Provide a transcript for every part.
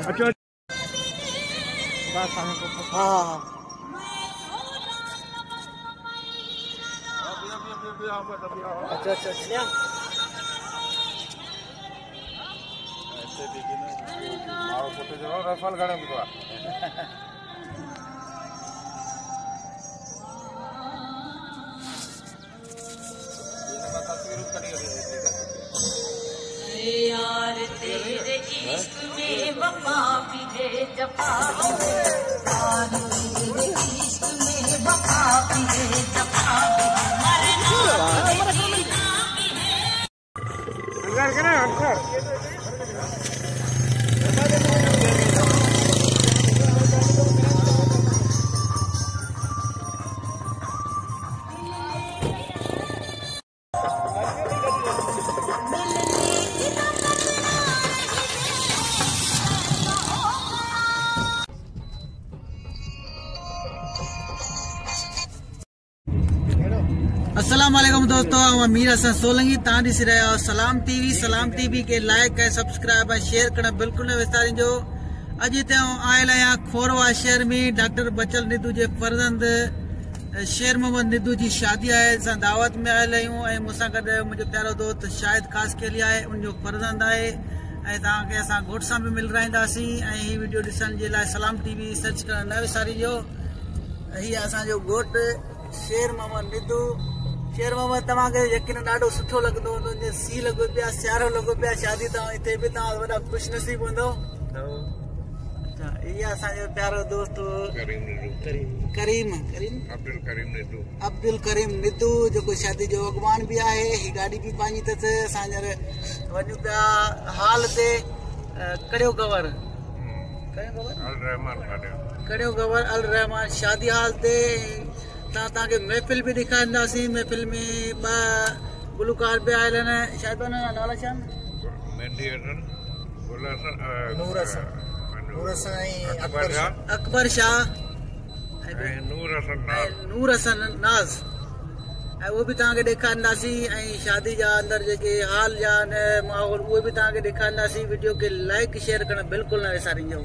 अच्छा हाँ अच्छा अच्छा अच्छा रफल गाड़ी यार तेरे इश्क में वफा भी है जफा यार तेरे इश्क में वफा भी है जफा अंदर के ना अंदर अस्सलाम वालेकुम दोस्तों, अमीर हसन सोलंगी तव्हां ॾिसी रहिया आहियो सलाम टीवी के लाइक ऐं सब्सक्राइब ऐं शेयर करणु बिल्कुलु न विसारिजो। अॼु हिते आयल आहियां खोरवा शहर में डॉक्टर बचल निधू जे फर्ज़ंद शेर मोहम्मद निधू जी शादी आहे। असां दावत में आयल आहियूं ऐं मूंसां गॾु मुंहिंजो प्यारो दोस्त शाहिद कासकेली आहे, उनजो फर्ज़ंद आहे ऐं तव्हांखे असां घोट सां बि मिलराईंदासीं। ऐं हीअ वीडियो ॾिसण जे लाइ सलाम टीवी सर्च करणु न विसारिजो। हीअ असांजो घोट शेर मोहम्मद निधू। शेर मोहम्मद तव्हांखे यकीन ॾाढो सुठो लॻंदो, हुनजे सी लॻो पिया, सियारो लॻो पिया, शादी तव्हां हिते बि तव्हां वॾा ख़ुशनसीब हूंदो। इहा असांजो प्यारो दोस्त अब्दुल करीम निधू जेको शादी जो अॻवान बि आहे। हीअ गाॾी बि पंहिंजी अथसि। असां हींअर वञूं पिया हाल ते कड़ियो गवर अल रहमान शादी हाल ते। तव्हांखे महफ़िल बि ॾेखारींदासीं। महफ़िल में ॿ गुलकार बि आयल आहिनि। शायदि हुनजा नाला छा आहिनि? अकबर शाह ऐं नूर हसन नाज़, ऐं उहो बि तव्हांखे ॾेखारींदासीं। ऐं शादी जा अंदरि जेके हाल जा माहौल उहे बि तव्हांखे ॾेखारींदासीं। वीडियो खे लाइक शेयर करणु बिल्कुलु न विसारिजो।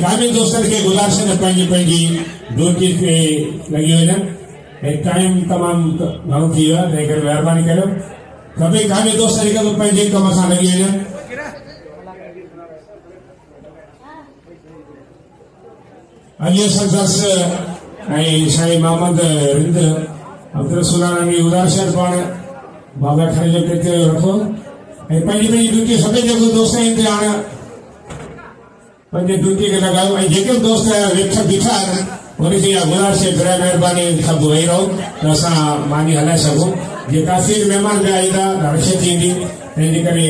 काफ़ी दोस्तन के गुज़ारिश पंहिंजी ड्यूटी खे लॻी वञनि टाइम तमामु घणो थी वियो आहे तंहिं करे महिरबानी करियो सभई काफ़ी दोस्त पंहिंजे कम सां लॻी वञनि अॼु संदस ऐं साईं मोहम्मद रिंद अब्दुल सुलाना जी गुज़ारिश पाण बाबा खणी जो किथे रखो ऐं पंहिंजी पंहिंजी ड्यूटी सभई जेको दोस्त आहिनि ते हाणे पंहिंजे ड्यूटी खे लॻायो ऐं जेके दोस्त वेठा बीठा आहिनि उनखे इहा गुज़ारिश घणे महिरबानी सभु वेही रहो त असां मानी हलाए सघूं जे काफ़ी महिमान ॿिया ईंदा रश थींदी तंहिंजे करे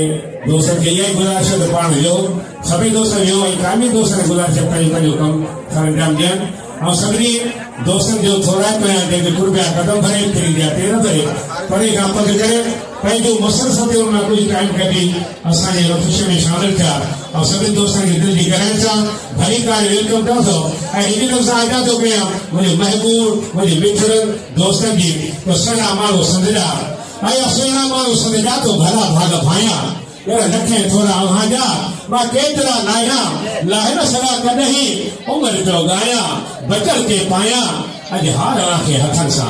दोस्तनि खे इहा ई गुज़ारिश त पाण वियो सभई दोस्त वियो ऐं काफ़ी दोस्तनि गुज़ारिश पंहिंजो पंहिंजो कमु अंजाम ॾियनि और सभी दोस्तन जो थोड़ा तो कृपया कदम भरे फिर जाते न भरे परे का पद करे पंहिंजो मुसलसल में कुछ टाइम कढी असांजे खुशी में शामिल थिया और सभी दोस्तन खे दिल जी कराइण सां भली कार वेलकम कयो थो ऐं हिन दफ़ा सां आगाह थो कयां मुंहिंजे महबूब मुंहिंजे मित्र दोस्तन जी तो सुहिणा माण्हू संदड़ा ऐं सुहिणा माण्हू संदड़ा तो भला भाग भाया लखे थोड़ा वहाजा मां केतरा लाया लाहिर सदा कदही उम्र जो गाया बचल के पाया अज हार आखे हथन सा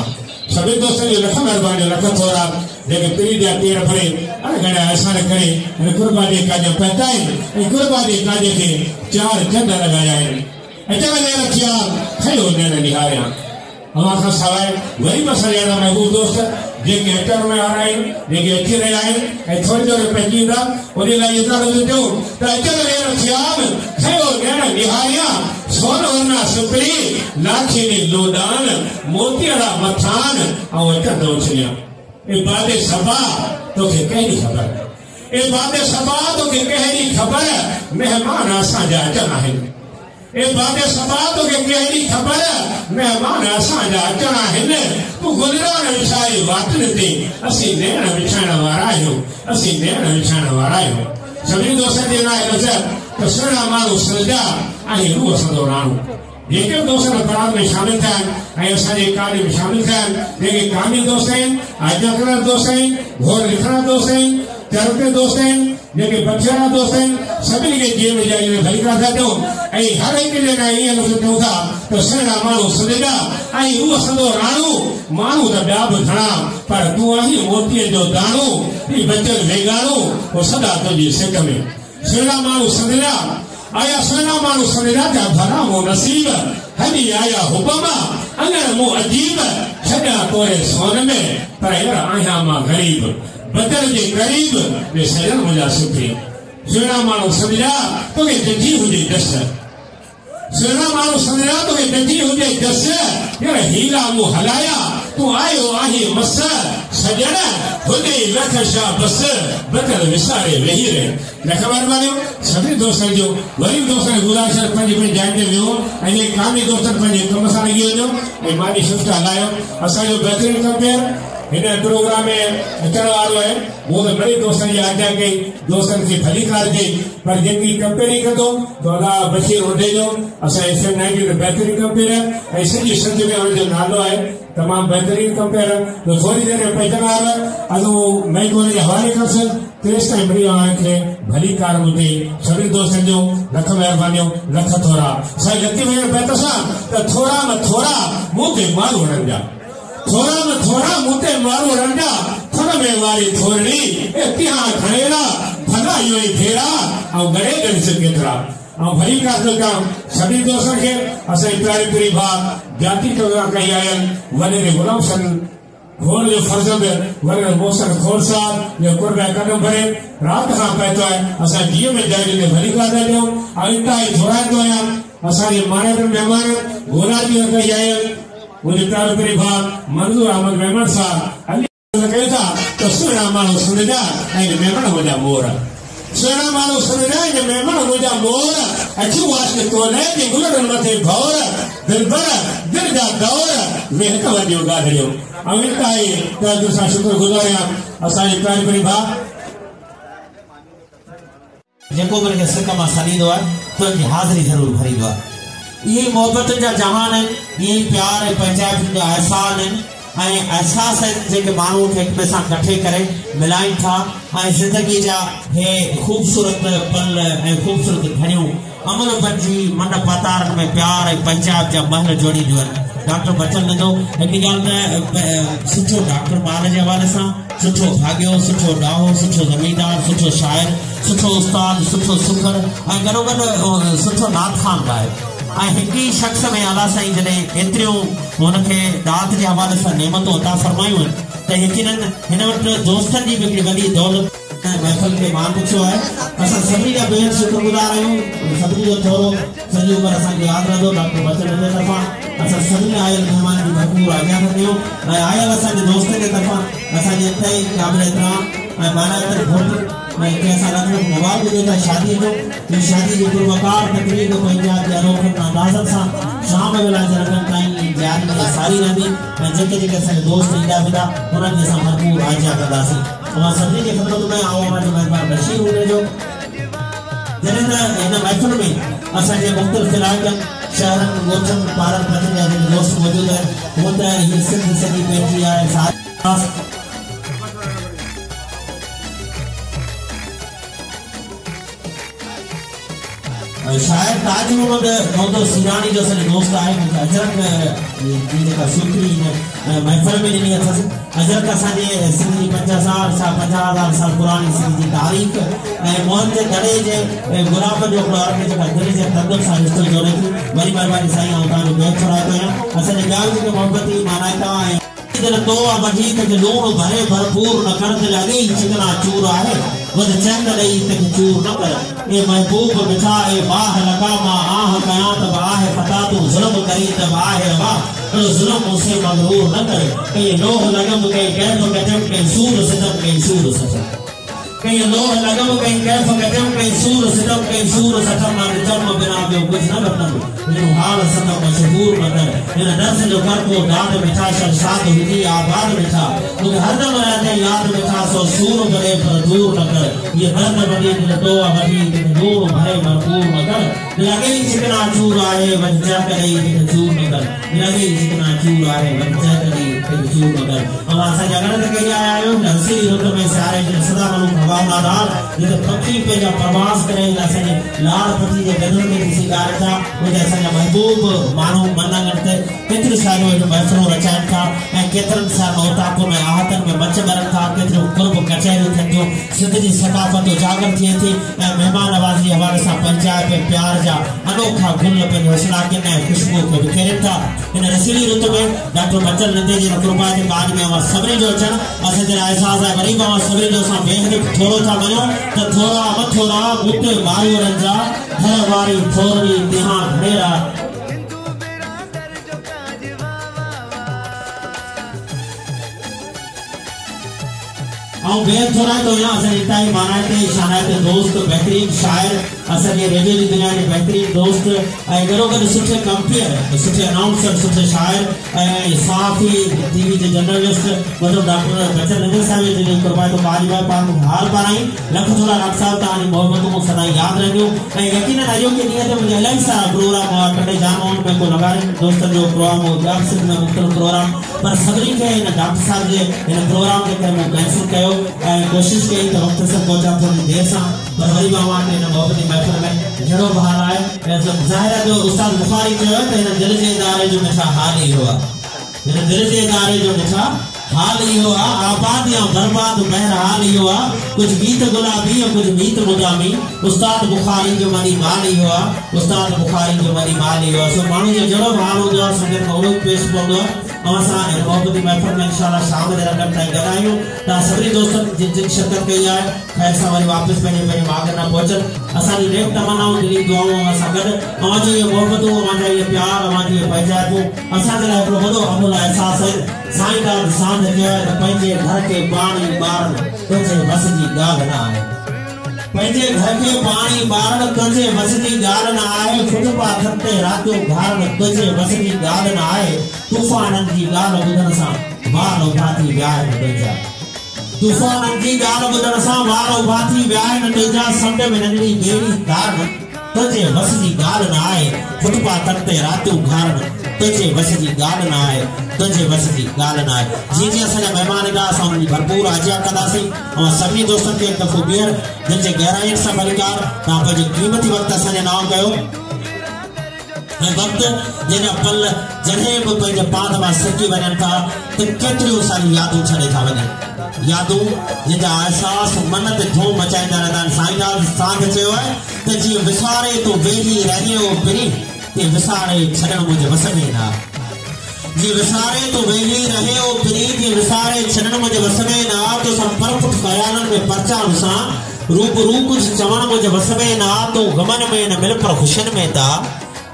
सभी दोस्तन जो लख मेहरबानी लख थोड़ा जेके पीरी जा पेर भरे अरे गड़ा ऐसा न करे अरे कुर्बानी काज पहचाए ए कुर्बानी काज के चार चंद लगाया है अचल ने रखिया खयो ने निहारिया हमारा का सवाए वही मसले ना महबूब दोस्त जेके अचर में आ रहे जेके अची रहे हैं थोड़ी देर पहुंचींदा उन्हें लाइ इजाज़त दो त अचल ने रखिया खयो ने निहारिया सोन वरना सुपरी लाखी ने लोडान मोतियाड़ा मथान और अचर दो छिया ए बादे सबा तो के कहनी खबर ए बादे सबा तो के कहनी खबर मेहमान आसा जा अचना है ए बादे सबा तो के कहनी खबर मेहमान आसा जा अचना है तू गुजरान विछाई वातन ते असी नेण विछाण वारा आहियो असी नेण विछाण वारा आहियो सभी दोस्तन जे नाहे नज़र तो सुहिणा माण्हू सजा ऐं रूह सदो राणू जेके दोस्त बरात में शामिल थे असांजे कार्य में शामिल थे जेके कामी दोस्त आहिनि आजाकरा दोस्त आहिनि घोर लिखणा दोस्त आहिनि चरके दोस्त आहिनि जेके बचड़ा दोस्त आहिनि सभिनी खे जेल जाई में भली था ॾियो ऐं हर हिकु जे लाइ ईअं लफ़्ज़ चऊं था त सुहिणा माण्हू सदगा ऐं उहो सदो राणू माण्हू त ॿिया बि घणा पर तूं आहीं मोतीअ जो दाणो ही बचल वेगाणो उहो सदा तुंहिंजी सिक में सुहिणा माण्हू सदगा आया सुहिणा माण्हू सदगा जा भला मो नसीब हली आया हुकमा अगर मो अजीब छॾा तोरे सोन में पर यार आहियां मां ग़रीब बदल जे ग़रीब वे सजन मुंहिंजा सुठी सुहिणा माण्हू सदगा तोखे ॾिठी हुजे जस सुहिणा माण्हू सदगा तोखे ॾिठी हुजे जस यार हीरा मूं हलाया तूं आयो आहीं मस सजण हुजे लख शाह बस बदल विसारे वेही रहे लख महिरबानी सभी दोस्तन जो वरी दोस्तन गुज़ारिश पंहिंजी पंहिंजी जाइ ते वियो ऐं कामी दोस्तन पंहिंजे कम सां लॻी वञो ऐं मानी शिफ्ट हलायो असांजो बहितरीन कंपेयर हिन प्रोग्राम में अचण वारो है वो तो बड़े दोस्तन जी आज्ञा कई दोस्तन की भली कार कई पर जेकी कंपेयरिंग कंदो तो अला बशीर उडे जो असां FM 90 जो बेहतरीन कंपेयर ऐं सॼी सिंध में हुनजो नालो आहे तमामु बहितरीन कंपेयर तो थोड़ी देर में पहुचण वारो अॼु मैं को हवाले करसि तेसि ताईं मिली खे भली कार ॿुधी सभी दोस्तन जो लख महिरबानियूं लख थोरा साईं लती भेण बैत सां त थोरा में थोरा मुंह ते माण्हू हणनि जा थोरा में थोरा मुते मारू रंडा थन में वारी थोरणी इतिहास खणेरा भला यो ही फेरा और गड़े गड़ से केतरा और भली का काम सभी दोस्तों के असाई प्यारी प्यारी बात जाति प्रोग्राम कही आयल वने रे गुलाम सन घोर जो फर्जंद वने मोहसन खोर साहब ये कुर्बा कदम भरे रात का पहुंचो है असा जीव में जाई ने भली का दे दो अइता ही थोड़ा तो या असा ये माने मेहमान गोला जी कही आयल मुझे प्यार प्यारी बात मंजूर अहमद मेहमान साहब अली कहता तो सुहिणा माण्हू सुनजा ऐं मेहमान मुंहिंजा मोर सुहिणा माण्हू सुनजा ऐं मेहमान मुंहिंजा मोर अखियूं वास्ते कोन्हे कि गुलनि मथे भौर दिलबर दिल जा दौर वे हिकु वॾियूं ॻाल्हियूं ऐं हिकु आहे त असां शुक्रगुज़ार आहियां असांजी प्यारी प्यारी भाउ जेको बि हिनखे सिक मां सॾींदो आहे तुंहिंजी हाज़िरी ज़रूरु भरींदो आहे इहे मोहबतुनि जा जहान आहिनि इहे प्यार ऐं पंचायतुनि जा अहसान आहिनि ऐं एहसास आहिनि जेके माण्हू खे हिक ॿिए सां कठे करे मिलाइनि था ऐं ज़िंदगी जा हे ख़ूबसूरत पल ऐं ख़ूबसूरत घड़ियूं अमल बणिजी मन पतारनि में प्यार ऐं पंचायत जा महल जोड़ींदियूं आहिनि डॉक्टर बचन नंदो हिकिड़ी ॻाल्हि त सुठो डॉक्टर ॿार जे हवाले सां सुठो भाॻियो सुठो ॾाहो सुठो ज़मीनदार सुठो शाइर सुठो उस्ताद सुठो सुखर ऐं गॾोगॾु सुठो नातखान ॻाए ऐं हिकु ई शख़्स में अला साईं जॾहिं एतिरियूं हुनखे दात जे हवाले सां नेमतूं अता फरमायूं आहिनि त यकीनन हिन वटि दोस्तनि जी बि हिकिड़ी वॾी दौलत महफ़िल खे मान पुछियो आहे असां सभिनी जा बेहद शुक्रगुज़ार आहियूं सभिनी जो थोरो सॼी उमिरि असांखे यादि रहंदो डॉक्टर बचन जे तरफ़ां असां सभिनी आयल महिमान जी भरपूर आज्ञा कंदियूं ऐं आयल असांजे दोस्तनि जे तरफ़ां असांजे हिते क़ाबिल एतिराम ऐं बाला घोट ऐं कंहिं सां मुबारक ॾियो था शादीअ जो ये शादी जो पुरवकार तकरीब पंहिंजा अनोखनि अंदाज़नि सां शाम वेला जरगन ताईं जारी में सारी रहंदी ऐं जेके जेके असांजे दोस्त ईंदा वेंदा उन्हनि खे असां भरपूर आजिया कंदासीं। मां सभिनी जे ख़िदमत में आऊं हमारे महिरबान बशीर हुने जो जॾहिं त हिन महफ़िल में असांजे मुख़्तलिफ़ इलाइक़नि शहरनि ॻोठनि पारनि पतनि जा जेके दोस्त मौजूद आहिनि हूअं त हीअ सिंध सॼी पंहिंजी आहे शायर ताज मोहम्मद मोहम्मद सिरानी जो असांजो दोस्त आहे अजरक जी जेका सूत्री महफ़िल में ॾिनी अथसि। अजरक असांजे सिंध जी 50,000 साल पुरानी सिंध जी तारीख़ ऐं मोहन जे दड़े जे गुलाब जो फ्लोर में जेका दिलि जे तंदुर सां रिश्तो जोड़े थी। वरी महिरबानी साईं आउं तव्हांजो बैग छुड़ाए थो आहियां। असांजे ॻाल्हि जेके मोहबती मानाइता ऐं दिल तो वठी तक लूण भरे भरपूर न कर ते लगे चिकना चूर आहे वध चंद ॾेई तक चूर न कर ए महबूब मिठा ए बाह लगा मां आह कया तब आहे पता तू जुल्म करी तब आहे वाह जुल्म मुझसे मगरूर न करे ए लोह लगम के कैफ कदम के सूर सितम के सूर सच कई लोह लगम के कैफ कदम के सूर सितम के सूर सचम ना जन्म बिना जो कुछ न करता इन हाल सदा मशहूर मगर इन दर्द जो कर को दाद मिठा शर्षाद हुई आबाद मिठा मुझे हरदम रहते याद मिठा सो सूर बड़े पर दूर न कर ये दर्द बड़ी दिल तो बड़ी दिल दूर भरे भरपूर मगर लगे चिकना चूर आए वंजा करे दिल चूर न कर लगे चिकना चूर आए वंजा करे दिल चूर न कर अब ऐसा जगह तक के आयो नरसी रुत में सारे जो सदा मनु हवाना दार ये पक्षी पे जो प्रवास करे ऐसे लाल पति जे गदर में किसी कारता मुझे असांजा महबूब माण्हू मना करते केतिरी सारियूं जो महफ़िलूं रचाइनि था ऐं केतिरनि सां नौताको में आहतनि में मच भरनि था केतिरियूं कुर्ब कचहरियूं थियनि थियूं सिंध जी सकाफ़त उजागर थिए थी ऐं महिमान नवाज़ी हवाले सां पंचायत ऐं प्यार जा अनोखा गुल पंहिंजी हौसलाकिन ऐं ख़ुशबू खे बिखेरनि था। इन रसीली रुत में डॉक्टर बचन नंदे जी कृपा जे काज में अवां सभिनी जो अचणु असांजे लाइ अहसासु आहे। वरी बि अवां सभिनी जो असां बेहद थोरो था वञूं त थोरा मथोरा बूटे मायूरनि जा घर वारी थोरी तिहा ढेरा बेहद थोड़ा तो यहाँ असल इताई मानाते शानाते दोस्त बेहतरीन शायर असल ये रेडियो की दुनिया के बेहतरीन दोस्त गरो गरो सुठे कंपेयर सुठे अनाउंसर सुठे शायर साफी टीवी के जर्नलिस्ट मतलब डॉक्टर बचन नंदे साहब जी कृपा तो पारी बार पार हाल पाराई लख थोड़ा डॉक्टर साहब तानी मोहब्बत को सदा याद रखियो यकीनन अजो के नियत मुझे अलग सा प्रोग्राम और कटे जामोन में को लगाए दोस्तों जो प्रोग्राम हो जब सिर्फ में मुख्तलिफ प्रोग्राम पर सदरी के इन डॉक्टर साहब जे इन प्रोग्राम के मैं कैंसिल कयो कोशिश कई तो वक्त से पहुंचा थोड़ी देर से पर वरी बाबा ने मोहब्बती महफिल में जड़ो बहार आए ज़ाहिर जो उस्ताद बुखारी जो है इन दिल जे इदारे जो मिठा हाल ही हुआ इन दिल जे इदारे जो मिठा हाल ही हुआ आबाद या बर्बाद बहरहाल ही हुआ कुछ गीत गुलाबी और कुछ गीत मुदामी उस्ताद बुखारी जो मरी माल ही हुआ उस्ताद बुखारी जो मरी माल ही हुआ सो मानू जो जड़ो हाल हो जो संगत मौलूद पेश पड़ो असां मोहब्बती महफिल में इंशाल्लाह शाम जे रकम ताईं ॻाल्हायूं ता सभी दोस्तनि जिन जिन शिरकत कई आहे खैर सां वरी वापस पंहिंजे माग न पहुचनि असांजी नेक तमन्नाऊं दिली दुआऊं असां सां गॾु अवांजी ये मोहब्बतूं अवांजा ये प्यार अवांजी ये पंचायतूं असांजे लाइ हिकिड़ो वॾो अमूल अहसासु आहे साईं दाद सां चयो आहे त पंहिंजे घर के पाणी ॿारनि तुंहिंजे बस जी ॻाल्हि न आहे पंहिंजे घर के पाणी ॿारनि तुंहिंजे बस जी ॻाल्हि न आहे फुटपाथ ते रातियूं घारनि तुंहिंजे बस जी ॻाल्हि न आहे तूफ़ाननि जी ॻाल्हि ॿुधण सां वार उभा थी विया आहिनि तुंहिंजा तूफ़ाननि जी ॻाल्हि ॿुधण सां वार उभा थी विया आहिनि तुंहिंजा समुंड में नंढड़ी ॿेड़ी तारनि तुंहिंजे बस जी ॻाल्हि न आहे फुटपाथनि ते रातियूं घारनि तुंहिंजे बस जी ॻाल्हि न आहे तुंहिंजे बस जी ॻाल्हि न आहे जीअं जीअं असांजा महिमान ईंदा असां उन्हनि जी भरपूर आजिया कंदासीं ऐं सभिनी दोस्तनि खे हिकु दफ़ो ॿीहर जिन जे गहराईअ सां भलीकार तव्हां पंहिंजे क़ीमती वक़्तु असांजे नाम कयो ऐं वक़्तु जंहिंजा पल जॾहिं बि पंहिंजे पाण मां सिरकी वञनि था त केतिरियूं सारियूं यादूं छॾे था वञनि यादूं जंहिंजा अहसास मन ते धूम मचाईंदा रहंदा आहिनि साईं नाथ तव्हांखे चयो आहे त जीअं विसारे तूं वेही रहियो पिरी ते विसारे छॾणु मुंहिंजे वस में न जी विसारे तो वेही रहे ओ प्रीति विसारे छनन मुझे वस में ना तो संपर्क ख्यालन में परचान सा रूप रूप कुछ चवण मुझे वस में ना तो गमन में न मिल पर खुशन में ता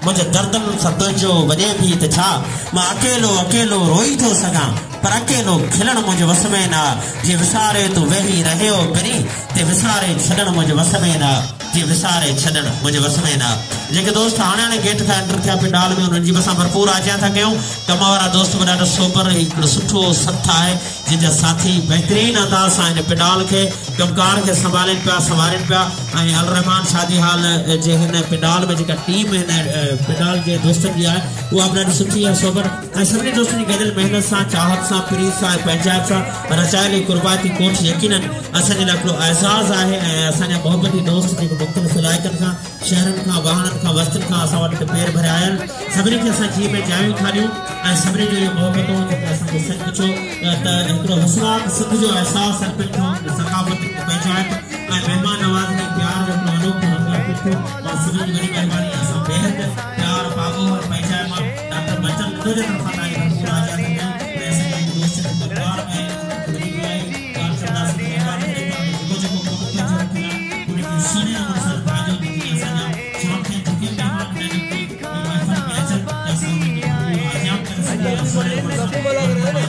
मुझे दर्दन सत जो वने भी त छा मां अकेलो अकेलो रोई तो सका पर अकेलो खिलन मुझे वस में ना जी विसारे तो वेही रहे ओ प्री ते विसारे छनन मुझे वस में ना जी विसारे छॾण मुंहिंजे वस में न। जेके दोस्त हाणे गेट खां एंटर थिया पंडाल में उन्हनि जी बि असां भरपूर आजियां था कयूं। कम वारा दोस्त बि ॾाढो सोबर हिकिड़ो सुठो सथ आहे जिनजा साथी बहितरीन अंदाज़ सां हिन पंडाल खे कमकार खे संभालनि पिया संवारनि पिया। ऐं अल रहमान शादी हाल जे हिन पंडाल में जेका टीम हिन पंडाल जे दोस्तनि जी आहे उहा बि ॾाढी सुठी आहे सोबर। ऐं सभिनी दोस्तनि जी गॾियल महिनत सां चाहत सां प्रीत सां ऐं पंहिंजाइप सां रचायल कुर्बाती कोठ यकीनन असांजे लाइ हिकिड़ो एज़ाज़ आहे। ऐं असांजा मोहबती दोस्त जेके मुख़्तलिफ़ इलाइक़नि खां शहरनि खां वाहननि खां वस्तुनि खां असां वटि पेर भरिया आहिनि सभिनी खे असां जी में जायूं खानियूं ऐं सभिनी जो इहो मोहबतूं जेके असांखे सच पुछो त हिकिड़ो हसनाक सिंध जो अहसासु अर्पित थियो सक़ाफ़त पंहिंजाइप ऐं महिमान नवाज़ी प्यार जो हिकिड़ो अनोखो रंग अर्पित थियो। मां सभिनी जी वॾी महिरबानी असां बेहद प्यार पागो और पंहिंजाइप मां डॉक्टर बच्चन लिंदो जे तरफ़ां तव्हांजी भरपूर आजियां था कयूं। ऐं असांजे दोस्त जे परिवार में वॾी गुलाई ॻाल्हि चवंदासीं त महिरबानी करे जेको जेको कमु कयो उनखे सीने अनुसार पंहिंजो जेकी असांजा शाम खे जेके महिमान महफ़िल में अचनि त असां उन्हनि खे भरपूर आजियां करे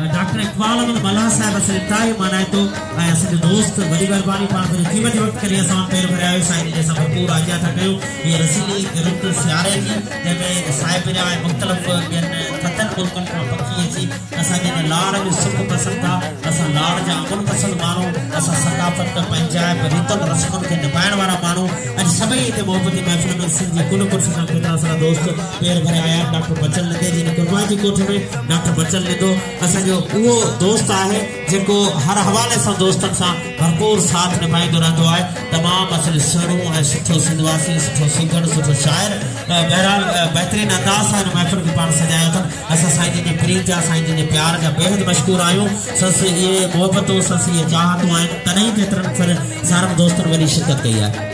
डॉक्टर इकबाल अहमद मल्हा साहब असल इंतहाई माना तो असांजो दोस्त वॾी महिरबानी पाण पंहिंजे क़ीमत वक़्त करे असां पेर भरिया साईं जंहिंसां भरपूर आजियां था कयूं। हीअ रसीली रुत सियारे जी जंहिंमें साहिब जा ऐं मुख़्तलिफ़ ॿियनि थधनि मुल्कनि खां पखी अची असांजे हिन लाड़ में सुख पसंदि था। असां लाड़ जा अमन पसंदि माण्हू असां सक़ाफ़त पंहिंजाइप रीतनि रस्मनि खे निभाइण वारा माण्हू अॼु सभई हिते मोहबती महफ़िल में सिंध जी कुल कुर्सी सां केतिरा सारा दोस्त पेर भरिया आया आहिनि। डॉक्टर बच्चन लिंदे जी कुर्बानी कोठ में डॉक्टर बच्चन लिंदो असांजो उहो दोस्त आहे जेको हर हवाले सां दोस्तनि सां भरपूर साथ निभाईंदो रहंदो आहे। तमामु असली सुरूं ऐं सुठो सिंधवासी सुठो सिंगर सुठो शाइर बहरहाल बहितरीन अंदाज़ सां हिन महफ़िल खे पाण सजायो अथनि। असां साईं जन जे प्रीत जा साईं जन जे प्यार जा बेहद मशहूर आहियूं। सस इहे मोहबतूं सस इहे चाहतूं आहिनि तॾहिं केतिरनि फिर सारनि दोस्तनि वॾी शिरकत कई आहे।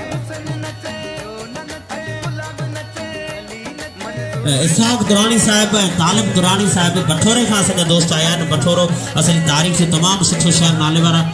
इसाक दुरानी साहब तालिब दुरानी साहब बठोरे खां असांजा दोस्त आया आहिनि। बठोरो असांजी तारीख़ जो तमामु सुठो शहर नाले वारा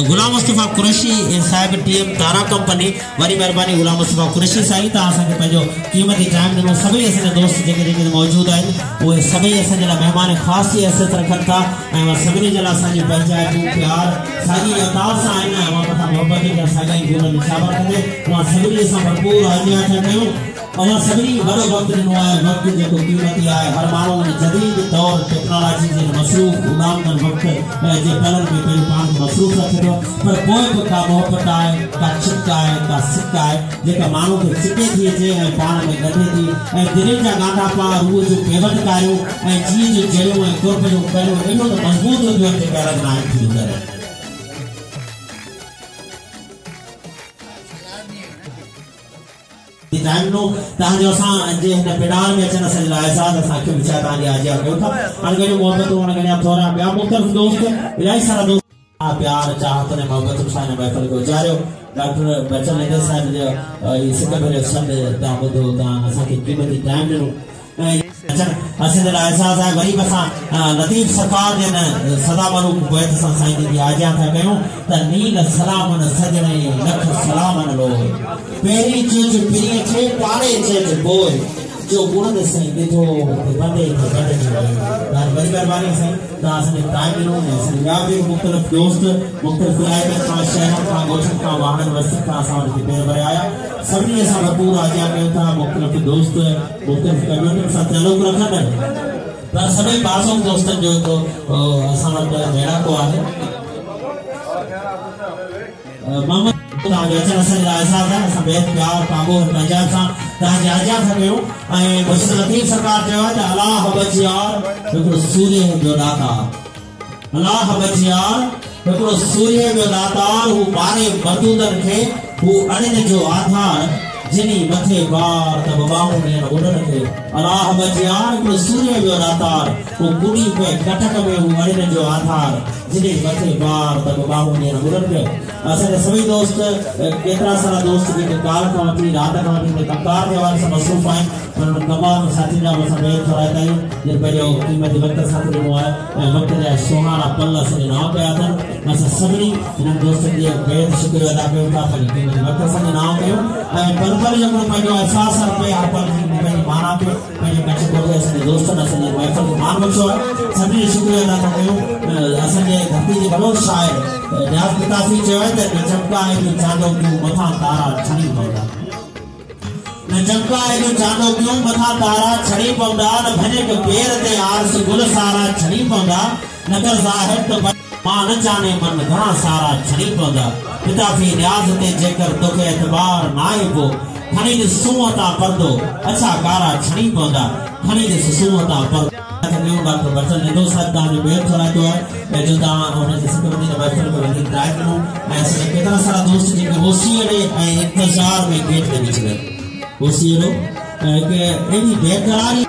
गुलाम मुस्तफ़ा कुरैशी साहिब टीएम तारा कंपनी वरी महिरबानी गुलाम मुस्तफ़ा कुरैशी साईं तव्हां असांखे पंहिंजो क़ीमती टाइम ॾिनो। सभई असांजा दोस्त जेके जेके मौजूदु आहिनि उहे सभई असांजे लाइ महिमान ख़ासि हैसियत रखनि था ऐं सभिनी जे लाइ असांजी पंहिंजाइप प्यार साॻी अंदाज़ सां आहिनि। ऐं मथां मोहबत जा साॻा ई गुण निशावर कंदे उहा सभिनी असां भरपूर आजियां था कयूं। और सभी बड़ो वक्त ॾिनो आहे वक्त जेको क़ीमती आहे। हर माण्हू जदीद दौर टेक्नोलॉजी जे मसरूफ़ गुलामगन वक़्त जे पलनि में पंहिंजो पाण मसरूफ़ रखे थो पर पोइ बि का मोहबत आहे का छिक आहे का सिक आहे जेका माण्हू खे चिके थी अचे ऐं पाण में गॾे थी ऐं दिलनि जा ॻाढा रूह जो पेवट कारियूं ऐं जीअं जो जहिड़ो ऐं कुर्ब जो पहिरियों एॾो त मज़बूत हूंदो आहे जेका रज़नाइम थी गुज़रे। तव्हांजो असां जे हिन पंडाल में अचनि असांजे लाइ एज़ाज़ असांखे विचार तव्हांजी आजियां कयूं था। अणगणियूं मोहबतूं अणगणिया थोरा ॿिया मुख़्तलिफ़ दोस्त इलाही सारा दोस्त प्यार चाहत ऐं मोहबतुनि सां हिन महफ़िल खे गुज़ारियो। डॉक्टर बच्चन लिंदे साहिब जो सिक भरियो सॾु तव्हां ॿुधो तव्हां असांखे क़ीमती टाइम ॾिनो असांजे लाइ एज़ाज़ आहे। वरी बि असां लतीफ़ सरकार जे न सदा मरूक बैत सां साईं जी आजियां था कयूं त नील सलामन सजणे लख सलामन लोए पहिरीं चीज पिरीअ खे पाड़े चइज पोइ जो गुण साईं ॾिठो बंदे खे बंदे तव्हांजी वॾी महिरबानी साईं तव्हां असांखे टाइम ॾिनो ऐं असांजा ॿिया बि मुख़्तलिफ़ दोस्त मुख़्तलिफ़ इलाइक़नि खां शहरनि खां ॻोठनि खां वाहननि वस्तुनि खां असां वटि पेर भरिया आया। सभिनी असां भरपूर आजियां कयूं था। मुख़्तलिफ़ दोस्त मुख़्तलिफ़ कम्यूनिटियुनि सां तालुक़ रखनि पर सभई मासूम दोस्तनि जो हिकिड़ो असां वटि मेड़ाको आहे। मोहम्मद तव्हांजो अचण असांजे लाइ एहसास आहे। असां बेहद प्यार काबू पंजाब सां तव्हांजी आज्ञा था कयूं। ऐं मुर्शिद लतीफ़ सरकार चयो आहे त अलाह बचियार हिकिड़ो सूर्य जो दातार, अलाह बचियार हिकिड़ो सूर्य जो दातार, हू ॿारहं बदूदनि खे, हू अड़िन जो आधार, जिनी मथे बार त बाबू ने उड़न खे। अलाह बचियार हिकिड़ो सूर्य जो दातार, हू कुड़ी पे कटक में हू अड़िन जो आधार, जिनी मथे बार त बाबू ने उड़न खे। असांजा सभई दोस्त, केतिरा सारा दोस्त जेके काल खां वठी राति खां वठी कमकार जे हवाले सां मसरूफ़ आहिनि, उन्हनि तमामु साथियुनि जा असां बेहद फ़राइता आहियूं जिन पंहिंजो क़ीमती वक़्तु साथ ॾिनो आहे ऐं वक़्त जा सुहाना पल असांजे नाम कया अथनि। असां सभिनी हिननि दोस्तनि जो बेहद शुक्रिया अदा कयूं था, पंहिंजी क़ीमती वक़्तु असांजे नाम कयूं ऐं पल पल जो पंहिंजो अहसासु हर पे हर पल जी पंहिंजी माना पे पंहिंजे कच्छ कोटे असांजे दोस्तनि असांजे महफ़िल खे मान बख़्शो आहे। सभिनी जो शुक्रिया अदा था कयूं। असांजे धरती जे वॾो शाइर नियाज़ किताफ़ी चयो आहे त चमका आहे जो चांदो क्यों मथां तारा छणी पवंदा, न चमका है जो चांदो क्यों मथा तारा छड़ी पवंदा, न भने के पेर ते आरस गुल सारा छड़ी पवंदा, न कर ज़ाहिर तो मां न जाने मन घणा सारा छड़ी पवंदा। किताफ़ी नियाज़ ते जेकर तोखे एतबार नाहे को, खणी ॾिस सूंहं पर्दो अच्छा कारा छड़ी पवंदा, खणी ॾिस सूंहं पर्दो। डॉक्टर बच्चन निंदो साहब तव्हांजो बेहद फ़राइतो आहे जो तव्हां हुनजी सिकमती महफ़िल में वधीक ट्राई कयो ऐं असांजा केतिरा सारा दोस्त जेके होसीअ ॾे ऐं इंतज़ार में गेट ते बीठी विया होसीअ ॾो कि एॾी बेक़रारी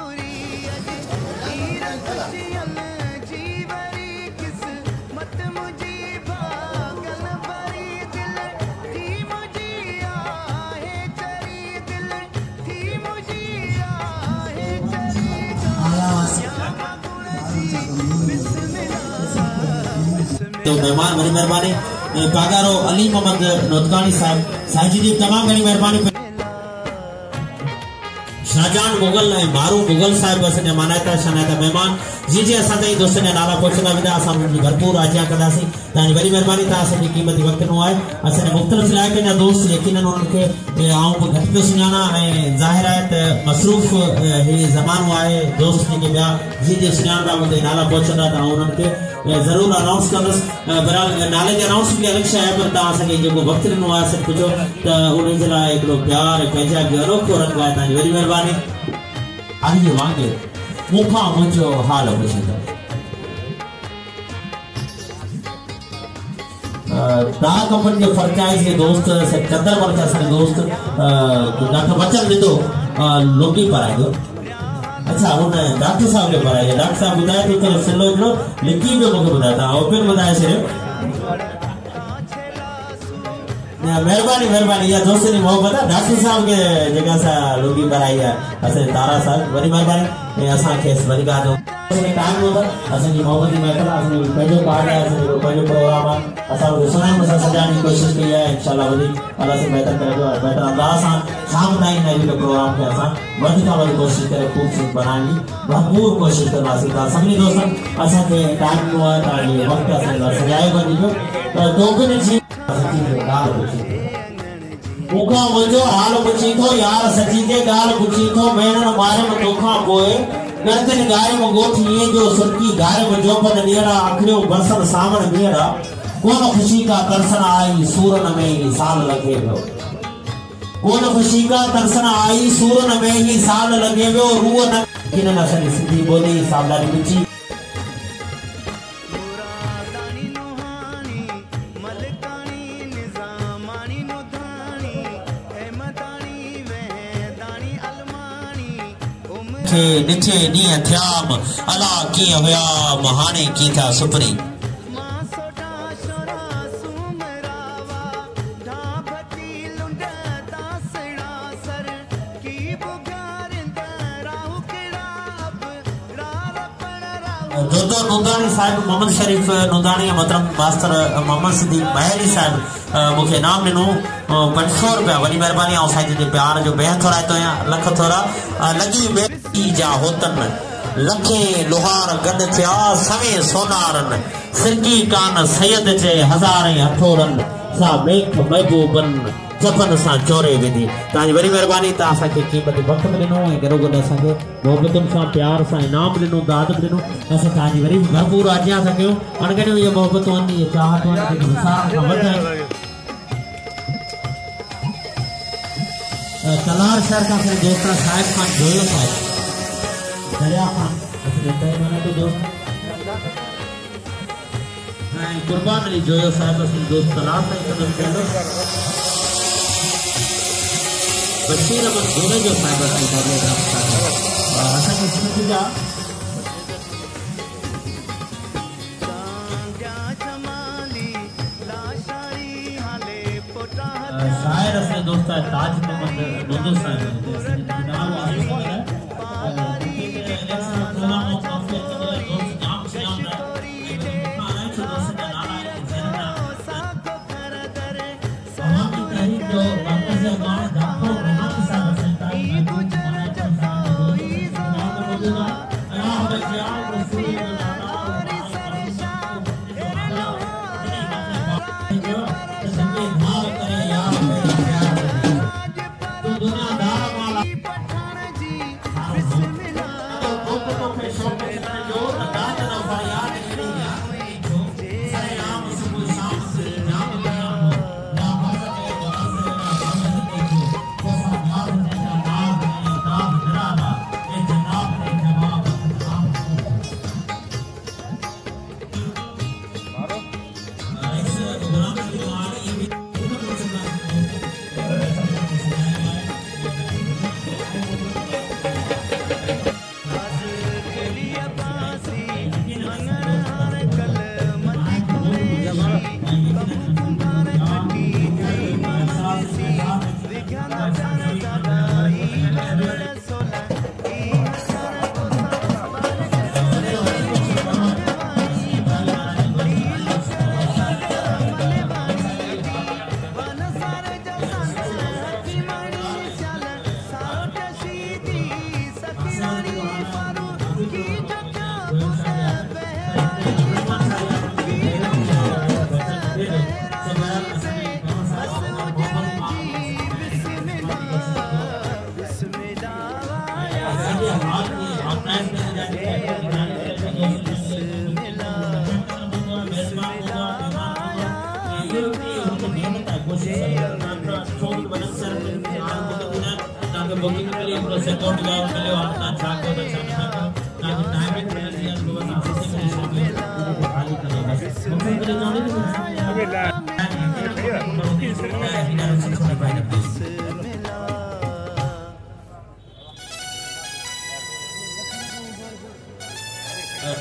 तो मेहमान बड़ी मेहरबानी पागारो अली मोहम्मद नोतकानी साहब जी तमाम घणी मेहरबानी। शाहजहान मुगल ऐं मारू मुगल साहब असांजा मानायता शनायता मेहमान जी जी असां ताईं दोस्तनि जा नाला पहुचंदा वेंदा, असां उन्हनि जी भरपूर आज्ञा कंदासीं। तव्हांजी वॾी महिरबानी, तव्हां असांजी क़ीमती वक़्तु ॾिनो आहे। असांजे मुख़्तलिफ़ इलाइक़नि जा दोस्त यकीनन उन्हनि खे आऊं बि घटि पियो सुञाणा ऐं ज़ाहिर आहे त मसरूफ़ हीउ ज़मानो आहे। दोस्त जेके ॿिया जी जी सुञाणंदा मुंहिंजे नाला पहुचंदा त आउं उन्हनि खे ज़रूरु अनाउंस कंदुसि। बहरहाल नाले जी अनाउंस बि अलॻि शइ आहे, पर तव्हां असांखे जेको वक़्तु ॾिनो आहे असां पुछो त उन जे लाइ हिकिड़ो प्यार ऐं पंहिंजा जो अनोखो रंग आहे। तव्हांजी वॾी महिरबानी। आइए वांगे मूंखां मुंहिंजो हाल पुछींदो दाग कंपनी के फ्रेंचाइज के दोस्त से चंदर वर्क असांजे दोस्त डॉक्टर बच्चन ॾिठो लोकी पढ़ाईंदो। अच्छा उन डॉक्टर साहब के पढ़ाई डॉक्टर साहब ॿुधाए थो त सिलो हिकिड़ो लिखी पियो मूंखे ॿुधाए तव्हां ओपन ॿुधाए छॾियो। मेहरबानी मेहरबानी, इहा दोस्त जी मोहब्बत आहे। डॉक्टर साहब के जेका असां लोकी पढ़ाई आहे असांजे तारा साहब, वॾी महिरबानी ऐं असांखे वरी ॻाल्हि टाइम हूंदो असांजी मोहब्बत जी महफ़िल आहे, असांजो पंहिंजो कार्ड आहे, असांजो पंहिंजो प्रोग्राम आहे। असां उहो सुञाण सां सजाइण जी कोशिशि कई आहे। इंशाअल्लाह वधीक अलाह सां बहितर करे ऐं बहितर अंदाज़ सां शाम ताईं हिन प्रोग्राम खे असां वधि खां वधि कोशिशि करे ख़ूबसूरत बनाइण जी भरपूर कोशिशि कंदासीं। तव्हां सभिनी दोस्तनि असांखे टाइम ॾिनो आहे, तव्हांजो वक़्तु असांजे लाइ सजायो वञिजो त दोगुनी जी ॻाल्हि पुछी मूंखां मुंहिंजो हाल पुछी थो यार सची जे ॻाल्हि पुछी थो भेण मारे में तोखां पोइ गर्दन गारे में गोठी ये जो सुरकी गारे में जोपन नियरा आखिरियो बरसन सामण मीरा कोन खुशी का तरसन आई सूरन में ही साल लगे वियो, कोन खुशी का तरसन आई सूरन में ही साल लगे वियो। रूह न किन असांजी सिंधी ॿोली सावधानी मिची ॾिठे ॾींहं थियाम अला कीअं हुया हाणे की था सुपरी। जोधो नूंदाणी साहिब मोहम्मद शरीफ नूंदाणी मोहतरम मास्टर मोहम्मद सिद्दीक महरी साहिब मूंखे इनाम ॾिनो 500 रुपया। वॾी महिरबानी। ऐं साईं जे प्यार जो बेहद थोराइतो आहियां लख थोरा लॻी बेटी जा होतन लखे लोहार गॾु थिया सवे सोनारन सिरकी कान सैयद जे हज़ारे हथोरन सा मेख महबूबन जपन सां चोरे विधी। तव्हांजी वॾी महिरबानी। तव्हां असांखे क़ीमती वक़्तु ॾिनो ऐं गॾो गॾु असांखे मोहबतुनि सां प्यार सां इनाम ॾिनो दाद ॾिनो। असां तव्हांजी वरी भरपूर आज्ञा था कयूं। अणगणियूं इहे मोहबतूं आहिनि, इहे चाहतूं आहिनि जेके विसारण खां वधि आहिनि। कलार शहर का फिर दोस्त साहिब खान जोयो साहिब दरिया खान देते हैं मैंने तो दोस्त कुर्बान अली जोयो साहिब असली दोस्त कलार से कदम चलो बशीर अहमद गोरे जो साहिब असली करने का ऐसा कुछ नहीं जा शायर अपने दोस्त ताज मोहम्मद नूदू साहब नाम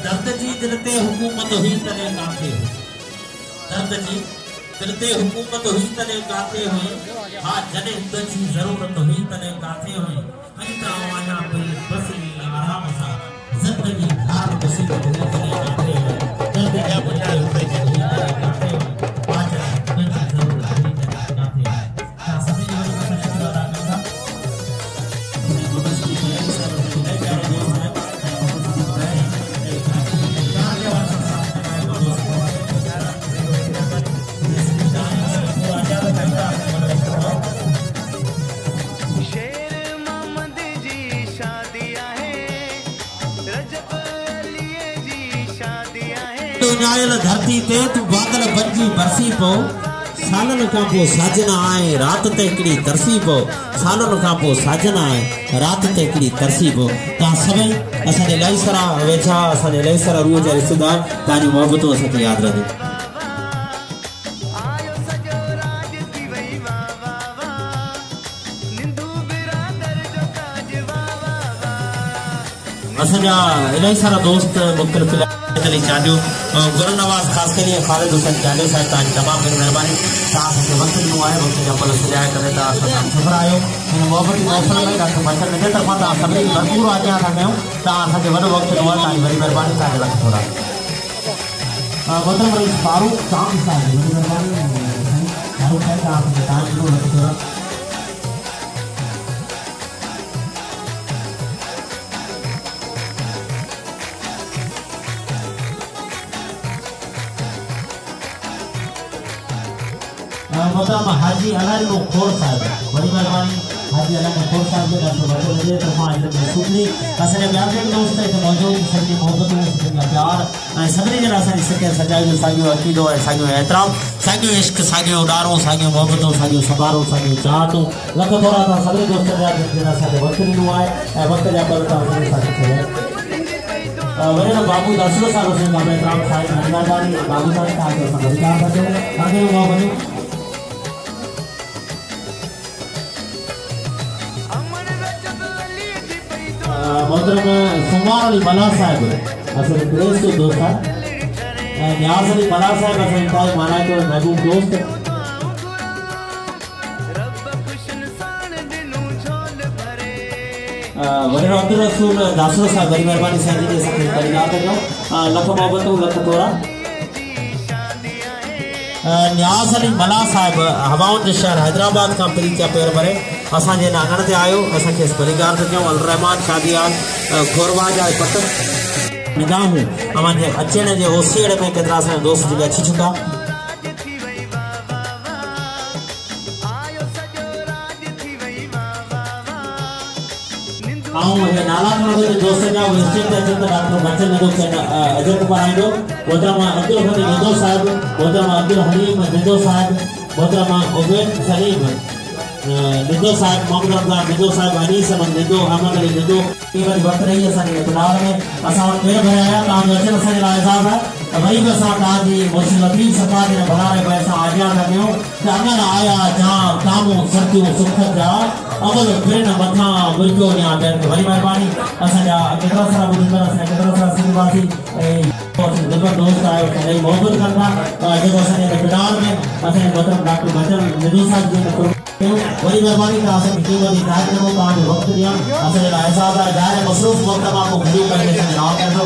दर्द जी दिलते हुकूमत हुई तने काते दर्द जी दिलते हुकूमत हुई तने काते हुए हाँ जने तुझी जरूरत हुई तने काते हुए अंता वाना कोई बसी आराम सा जिंदगी धार बसी तने काते हुए दर्द क्या बुझा हुई तने काते हुए आज तुझी जरूरत हुई तने काते हुए क्या सभी लोगों का शुक्र अदा करता अपने दोस्त की प्यारी से अपने प्यारे दोस्त हैं धरती ते तू बादल बंजी बरसी पो सालन का पो साजना आए रात ते हिकड़ी तरसी पो सालन का पो साजना आए रात ते हिकड़ी तरसी पो ता सभई असांजे लईसरा वेठा असांजे लईसरा रूह जा रिश्तेदार तानी मोहब्बतों असांखे याद रहे असांजा इलाही सारा दोस्त मुख्तलिफ चालियो गुरु नवाज खास कर खालिद हुसैन चालियो साहब तव्हांजी तमामु घणी महिरबानी तव्हां असांखे वक़्तु ॾिनो आहे वक़्त जा पल सुॼाए करे तव्हां असां सफ़र आहियो हिन मोहबती मौसम में डॉक्टर बशर मुंहिंजे तरफ़ां तव्हां सभिनी भरपूर आज्ञा था कयूं तव्हां असांखे वॾो वक़्तु ॾिनो आहे तव्हांजी वॾी महिरबानी तव्हांखे लख थोरा मोहतरम रईस फारूक चांद साहिब वॾी महिरबानी फारूक साहिब तव्हां असांखे टाइम ॾिनो लख थोरा मोहतरम हाजी अलारी खोर साहब बड़ी मेहरबानी हाजी अलग खोर साहब के डॉक्टर बचन जे तरफा इधर सुपली असांजे ॿिया बि दोस्त हिते मौजूद सॼी मोहबतूं सॼा प्यार ऐं सभिनी जणा असांजी सिक सजाई साॻियो अक़ीदो ऐं साॻियो एतिराम साॻियो इश्क साॻियो उॾारो साॻियो मोहबतूं साॻियो सबारो साॻियो चाहतूं लख थोरा था सभिनी दोस्तनि जा जिन असांखे वक़्तु ॾिनो आहे ऐं वक़्त जा कल था असांजे साथ थिया वॾे बाबू दसलो साल हुसैन बाबा एतिराम साईं महिरबानी बाबू साईं तव्हांखे असां अधिकार था ॾियूं तव्हांखे मोहबतूं मोहतरम सुमार अली मल्हार साहब असल प्रेस के दोस्त हैं न्याज अली मल्हार साहब असल इंतहाई माना तो महबूब दोस्त वॾे अब्दुल रसूल दासरो साहब बड़ी मेहरबानी साईं जी असांखे परिणाम कयो लख मोहबतूं लख तोरा न्याज अली मल्हार साहब हवाउनि जे शहर हैदराबाद खां परी थिया पेर भरे असांजे नांगण ते आयो असांखे भलीकार थो कयूं अल रहमान शादियाल खोरवा जा पट निगाहूं अवांजे अचण जे ओसीअड़ में केतिरा असांजा दोस्त जेके अची चुका ऐं हे नाला खणो दोस्त जा उहे स्टेज ते अचनि त डॉक्टर बचन निदो अजर कुमार आईंदो मोहतरमा अब्दुल हनी निदो साहिब मोहतरमा अब्दुल हलीम निदो साहिब मोहतरमा उबैद सलीम निदो साहब मोहम्मद रमजान निदो साहब अनीस अहमद निदो अहमद अली निदो वरी वक्त रही असांजे इतलार में असां वटि पेर भरिया आया तव्हांजो अचणु असांजे लाइ एज़ाज़ आहे वरी बि असां तव्हांजी मुर्शिद लतीफ़ सरकार जे भलारे में असां आज्ञा था कयूं त अङन आया जाम कामूं सर्दियूं सुख जा अमल फिरन मथां बुरकियो ॾियां ॿियनि वरी महिरबानी असांजा केतिरा सारा ॿुधंदड़ असांजा केतिरा सारा सिंधवासी ऐं दोस्त आयो इलाही मोहबत कंदा जेको असांजे इतलार में असांजे मोहतरम डॉक्टर बचन निदो साहब जी वरी मेहरबानी का असांखे क़ीमती हिदायत करो तव्हांजो वक़्तु ॾियां असांजे लाइ एज़ाज़ आहे ज़ाहिर मसरूफ़ वक़्त मां को घुरियूं करे असांखे नाव कंदो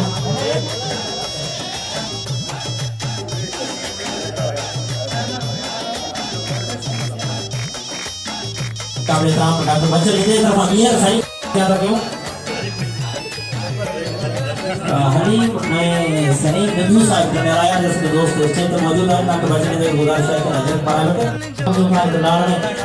काबिल तमाम डॉक्टर बचन जी तरफ़ां ॿीहर साईं क्या था कयूं हलीम ऐं सलीम निदू साहिब के मेरा जैसे दोस्त स्टेज पे मौजूद है डॉक्टर बचन जी गुज़ारिश है कि नजर पाए बेटे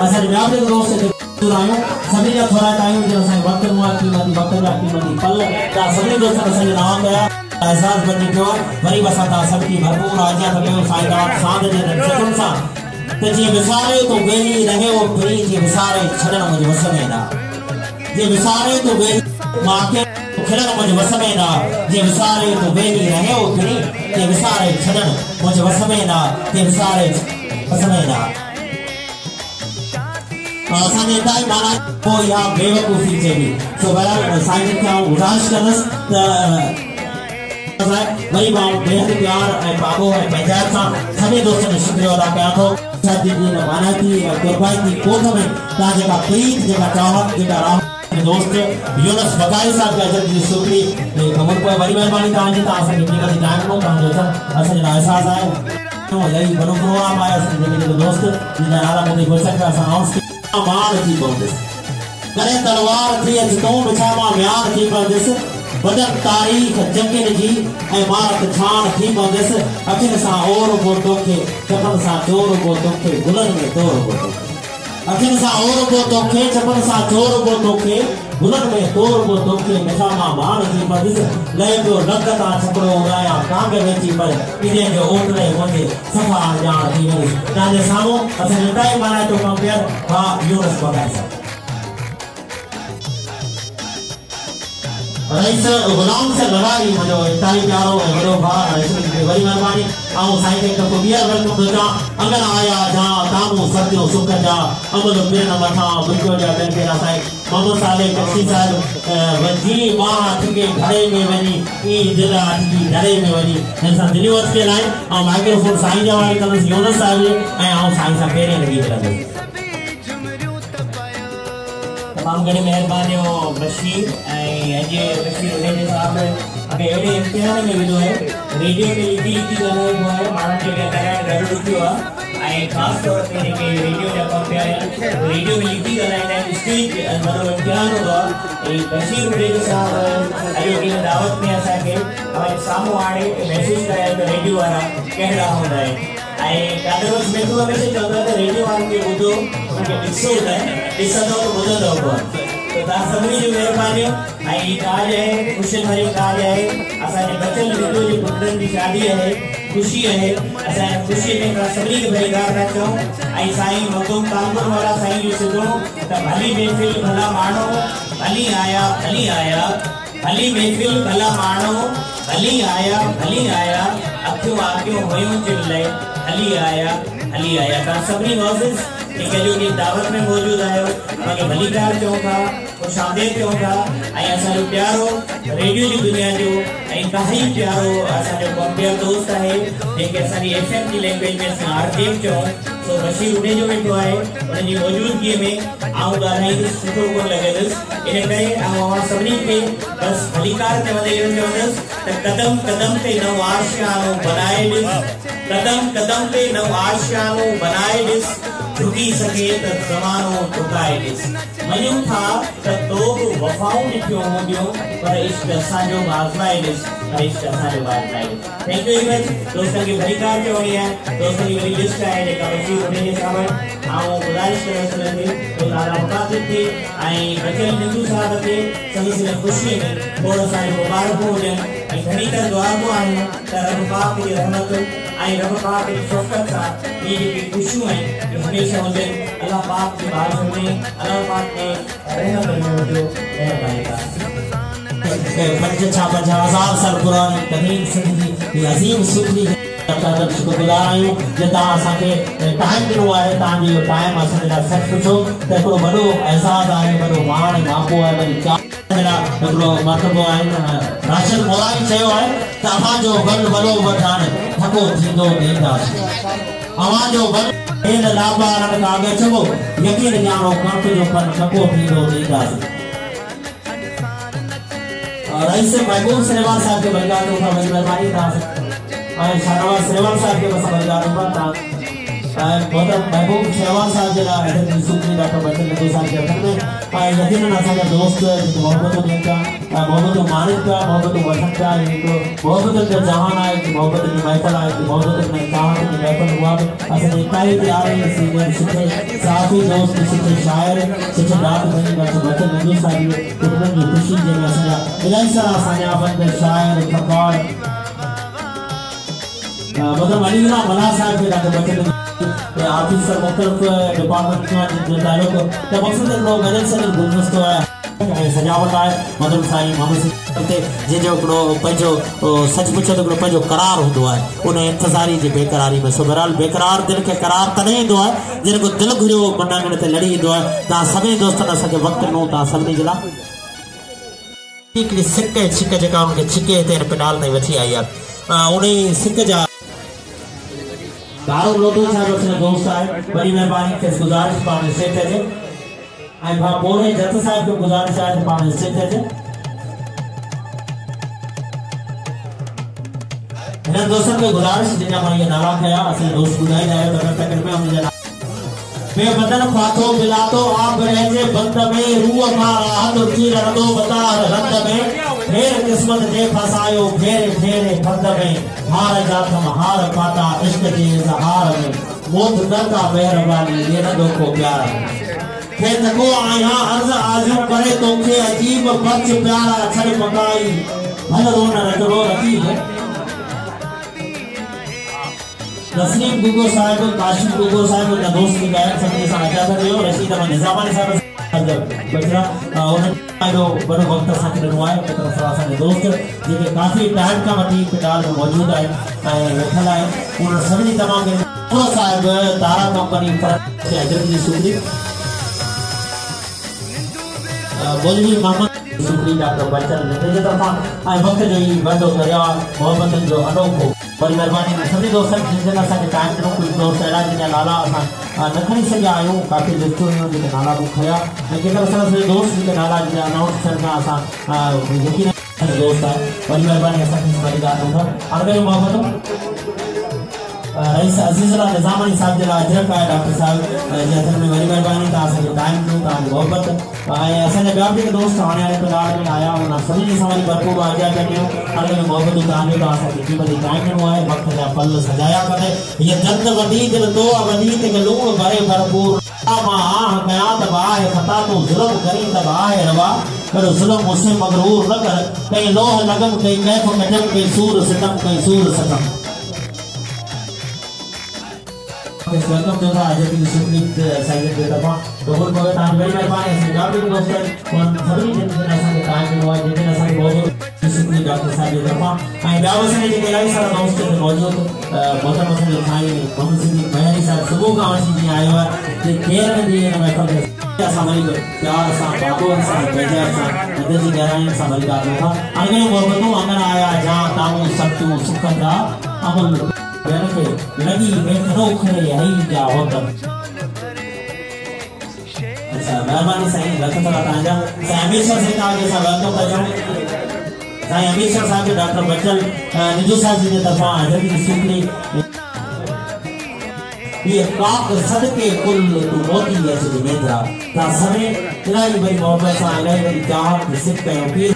असांजे ॿिया बि दोस्त हिते आहियूं सभिनी जा थोरा आहियूं जो असांखे वक़्तु ॾिनो आहे क़ीमती वक़्त जा क़ीमती पल तव्हां सभिनी दोस्तनि असांजे नाम कया एहसास बची पियो आहे वरी बि असां तव्हां सभिनी भरपूर आज्ञा था कयूं साईं तव्हां साध जे सचुनि सां त जीअं विसारे तो वेही रहे हो फ्री जीअं विसारे छॾणु मुंहिंजे वस में न जीअं विसारे तो वेही मां खिलण मुंहिंजे वस में न जीअं विसारे तो वेही रहे हो फ्री जीअं विसारे छॾणु मुंहिंजे वस में न जीअं विसारे वस में न असांजे हितां ई माना पोइ इहा बेवकूफ़ी चइबी सो बराबरि साईं खे आउं गुज़ारिश कंदुसि त वरी मां बेहद प्यार ऐं बाबो ऐं पंहिंजाइप सां सभी दोस्तनि जो शुक्रिया अदा कयां थो शादी जी मानाती ऐं कुर्बानी की कोठ में तव्हां जेका प्रीत जेका चाहत जेका राह दोस्त यूनुस बकाई साहब खे अजर जी शुक्री ख़बर पए वरी महिरबानी तव्हांजी तव्हां असांखे क़ीमती टाइम ॾिनो तव्हांजो असांजे लाइ एहसास आहे इलाही वॾो प्रोग्राम आहे असांजे जेके दोस्त जिन नाला मुंहिंजी गुलशन खां असां अनाउंस कया माण थी पवंदुसि कॾहिं तलवार थी अच तूं बिछा मां म्यार थी पवंदुसि बदन तारीख़ जंगिन जी ऐं मारत छाण थी पवंदुसि अखियुनि सां ओर बो तोखे चपन सां चोर बो तोखे गुलनि में तोर बो तोखे अखियुनि सां ओर बो तोखे चपन सां चोर बो तोखे गुलनि में तोर बो तोखे मिठा मां माण थी पवंदुसि लहे पियो लग तां छपड़ो उड़ाया कांग वेची पर इने जो ओटले मुंहिंजे सफ़ा ॼाण थी वञुसि तव्हांजे साम्हूं असांजे टाइम माना जो कंपेयर हा यूनुस बकाई साहब रईस गुलाम से लड़ाई मुझे इताई प्यारो है बड़ो भार वरी मेहरबानी आऊं साईं के को बियर वेलकम दोजा अगर आया जा तामू सत्यो सुख जा अमल बिरन मथा बुजो जा बेन तेरा साईं मोहम्मद साले कसी साहब वजी मां के घरे में वनी ई दिला की घरे में वनी ऐसा दिलीवत के लाइन और माइक्रोफोन साईं जा वाली कल यूनुस साहब ऐं आऊं साईं सा पेरे लगी रहे तमाम घणी मेहरबानी बशीर अॼु बशीर उलेजे साहब मूंखे अहिड़े इम्तिहान में विधो आहे रेडियो में लिखी लिखी ॻाल्हाइबो आहे माण्हुनि खे ॻाल्हाइणु ॾाढो ॾुखियो आहे ऐं ख़ासि तौर ते जेके रेडियो जा कम आहिनि रेडियो में लिखी ॻाल्हाईंदा आहिनि स्टेज वॾो इम्तिहान हूंदो आहे ऐं बशीर उलेजे साहब अॼु हिन दावत में असांखे हमारे साम्हूं हाणे महसूसु करायो त रेडियो वारा कहिड़ा हूंदा आहिनि ऐं ॾाढो मिठो हमेशह चवंदो आहे त रेडियो वारनि खे ॿुधो उन्हनि खे ॾिसो न ॾिसंदो त ॿुधंदो कोन। तो तव्हां सभिनी जूं महिरबानियूं ऐं ही काज आहे ख़ुशियुनि भरी काज आहे। असांजे बचल हिंदू जे पुटनि जी शादी आहे, ख़ुशी आहे। असांजे ख़ुशी में सभिनी खे भलीकार था चऊं ऐं साईं मखदूम कानपुर वारा साईं जो सिधो त भली महफ़िल भला माण्हू भली आया भली आया, भली महफ़िल भला माण्हू भली आया, अखियूं आखियूं हुयूं जिन लाइ हली आया। तव्हां सभिनी मौज़िज़ जेके जो की दावत में मौजूद आहियो तव्हांखे भलीकार चऊं था, ख़ुशामदीद चऊं था ऐं असांजो प्यारो रेडियो जी दुनिया जो ऐं काई प्यारो असांजो कॉम्पियर दोस्त आहे जंहिंखे असांजी FM जी लैंग्वेज में असां आरटीएम चऊं। तो बशीर उन जो वेठो आहे, उनजी मौजूदगीअ में आऊं ॻाल्हाईंदुसि, सुठो कोन लॻंदुसि। इन करे आऊं सभिनी खे बसि भलीकार चवंदे इहो चवंदुसि त कदम कदम ते नओं आशियानो बनाए ॾिस, कदम कदम ते नओं आशियानो बनाए ॾिस, झुकी सके त ज़मानो झुकाए ॾिस। मञूं था त तो बि वफ़ाऊं ॾिठियूं हूंदियूं पर इश्क असांजो आज़माए ॾिस, पर इश्क असांजो आज़माए ॾिस। Thank U very much. दोस्तनि खे भलीकार चवणी आहे। दोस्तनि जी वॾी लिस्ट आहे जेका बशीर उन जे साम्हूं आऊं गुज़ारिश करे सघंदी तो दादा मुखातिब थी ऐं बचल हिंदू साहब खे संदसि ख़ुशीअ में खोड़ सारी मुबारकूं हुजनि ऐं घणी त दुआऊं आहिनि त रब पाक जी रहमत ऐं रब पाक जी शफ़क़त सां इहे जेके ख़ुशियूं आहिनि इहे हमेशह हुजनि। अल्लाह पाक जी बारिश में अल्लाह पाक ने रहमत में हुजो। पंज छा 50,000 साल पुरानी कदीम सिंध जी अज़ीम सुखी शुक्रगुज़ार आहियूं जे तव्हां असांखे टाइम ॾिनो आहे। तव्हांजो टाइम असांजे लाइ सच पुछो त हिकिड़ो वॾो एहसास आहे, वॾो मान मापो आहे, वरी हिकिड़ो मरतबो आहे। राशिद मौलानी चयो आहे त अव्हांजो बल वॾो वठाण थको थींदो वेंदासीं, अव्हांजो बल हेल लाबा रंग आगे चङो यकीन ॼाणो कणक जो पन थको थींदो वेंदासीं। रईस महबूब सलेमान साहब के बलिदान का बड़ी मेहरबानी था और शाहनवाज सलेमान साहब के बस बलिदान का था बहुत महबूब सलेमान साहब जरा ऐसे सुखी डॉक्टर बचन ने साहब के अंदर में यकीनन असांजा दोस्त मोहब्बत का मोहब्बत मानिक का मोहब्बत वतन का इनको मोहब्बत का जहान है कि मोहब्बत की महफिल है कि मोहब्बत में चाहत की महफिल हुआ असल इकाई की आ रही सीनियर सुखे साथी दोस्त सुखे शायर सुखे रात बनी का बचन ने साहब कितने की खुशी जे में असांजा इलाही सारा असांजा बंद शायर फकार मतलब अलीला मला साहब के डॉक्टर बचन ऑफिसर मुख्तलिफ डिपार्टमेंट जो ताल्लुक त मक़सद हिकिड़ो गजल सजल गुलदस्तो आहे सजावट आहे मतलब साईं मोहम्मद सिंह ते जंहिंजो हिकिड़ो पंहिंजो सच पुछो त हिकिड़ो पंहिंजो करार हूंदो आहे उन इंतज़ारी जी बेकरारी में। सो बहरहाल बेकरार दिलि खे करार तॾहिं ईंदो आहे जॾहिं को दिलि घुरियो मंडांगण ते लड़ी ईंदो आहे। तव्हां सभिनी दोस्तनि असांखे वक़्तु ॾिनो, तव्हां सभिनी जे लाइ हिकिड़ी सिक छिक जेका हुनखे छिके हिते हिन पिनाल ताईं वठी आई आहे उन सिक जा दारू लोटो साहब अपने दोस्त आए बड़ी मेहरबानी के गुजारिश पाने से थे आई भा बोले जत साहब को गुजारिश आए पाने से थे इन दोस्तों को गुजारिश जिन्हें हमारे नाला खाया असली दोस्त बुझाई जाए तो मैं तक में हम जना मैं बदन खातो मिलातो आप रहजे बंद में रूह का राहत उठी रंदो बता रंग में फेर किस्मत जे फसायो फेरे फेरे फंद में हार जातम हार पाता इश्क जे इजहार में मौत दर का मेहरबानी ये रंदो को प्यार के तको आया अर्ज आजम करे तो के अजीब बच प्यारा छड़ मकाई भल रोना रटो रतीब नसीम गुगो साहब काशिम गुगो साहब का दोस्त की गायक संगीत से आजा था यो रशीद अहमद निजामानी साहब बचरा उन जो बड़ो वक्त साथ ॾिनो आहे केतिरो असांजे दोस्त जेके काफ़ी टाइम खां वठी पिटाल में मौजूद आहिनि ऐं वेठल आहिनि उन सभिनी तमामु गुगो साहब तारा कंपनी पर हज़रत जी सुखरी बोलवी मोहम्मद सुखरी डॉक्टर बच्चन जे तरफ़ां ऐं वक़्त जो ई वॾो दरिया मोहब्बतनि जो अनोखो बड़ी मेहरबानी सभी दोस्तनि जिन असांखे टाइम ॾिनो कुझु दोस्त अहिड़ा जंहिंजा नाला असां न खणी सघिया आहियूं काफ़ी लिस्टूं हुयूं जेके नाला बि खया ऐं केतिरा सारा दोस्त जेके नाला जेके अनाउंस थियनि था असां यकीन दोस्त आहे बड़ी मेहरबानी असांखे वॾी ॻाल्हि हूंदो हाणे मोहब्बत रईस अज़ीज़ुल्लाह निज़ामानी साहब जे लाइ अजरक आहे डॉक्टर साहब जे हथनि में वॾी मेहरबानी तव्हां असांखे टाइम ॾिनो तव्हांजी मोहबत ऐं असांजा ॿिया बि दोस्त हाणे हाणे पिलाड़ में आया हुन सभिनी सां वरी भरपूर आजा कटियूं हाणे मोहबतूं तव्हांजो तव्हां असांखे क़ीमती टाइम ॾिनो आहे वक़्त जा पल सजाया करे हीअ दर्द वॾी दिलि तो वॾी ते लूण भरे भरपूर मां आह कयां त तब आहे खता तू जुल्म करी तब आहे रवा पर जुल्म मुझसे मगरूर न कर कहीं लोह लगम कहीं कैफ कटम कहीं सूर सतम वेलकम जो था आज की सुप्रीत साइड पे तबा तो बहुत बहुत आप मेरी मेहरबानी है जनाब के दोस्तों और सभी जिन्होंने ऐसा टाइम हुआ जिन्होंने ऐसा बहुत सुप्रीत डॉक्टर साहब के तबा आई व्यावसाय ने के लाई सारा दोस्त थे मौजूद मोहतरम मसले खाई मोहम्मद सिद्दीक महरी साहब सुबह का आवाज जी आया हुआ कि केरल में दिए मैं कल क्या समझ प्यार सा बाबू सा बेजा सा नदी गहराई समझ का था अगले मोहब्बतों अंदर आया जहां ताऊ सत्तू सुखदा अमल के लगी में खरोखरे यही क्या होता अच्छा मेहरबानी सही रखता ताजा हमेशा से आगे सब वेलकम कर जाऊं साईं हमेशा साहब डॉक्टर बच्चल निजू साहब जी ने तरफा हाजिर की सुखली ये काक सदके कुल तू मोती है जो नेत्रा ता सने इलाही बड़ी मोहब्बत से इलाही बड़ी चाहत सिख पे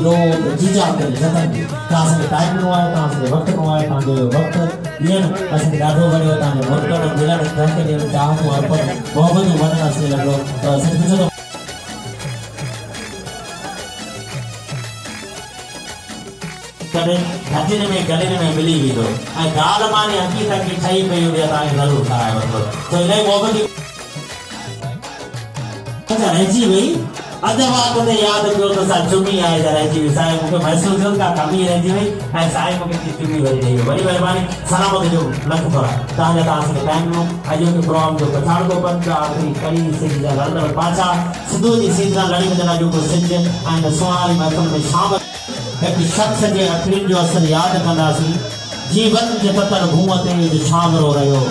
लोग जीजा कर जतन तास में टाइम नो आए तास में वक्त नो आए तां जो वक्त ये असन डाढो बड़ो तां जो वक्त न मिला न तन के लिए चाहत हो पर मोहब्बत मन असले लगो सच तो कदे हथिन में गले में मिली हुई तो आ गाल माने हकीकत की ठई पई हो तां जरूर कराए वतो तो इले मोहब्बत अच्छा रही वई अदवा को याद करो तो सा चुमी आए जा रही थी साईं मुके महसूस हो का कमी रहती हुई ऐ साईं मुके चुमी वही रही बड़ी मेहरबानी सलामत जो लख थोड़ा ताजा तास के टाइम नो अजो के प्रोग्राम जो पछाड़ को पंच आखिरी कड़ी से जा लड़ पाछा सिद्धू जी सीधा लड़ी में जना जो को सिंज एंड सुहारी महफिल में शामिल एक शख्स जे अखिन जो असल याद कंदासी जीवन के ततर घूमते जो शाम रो रहो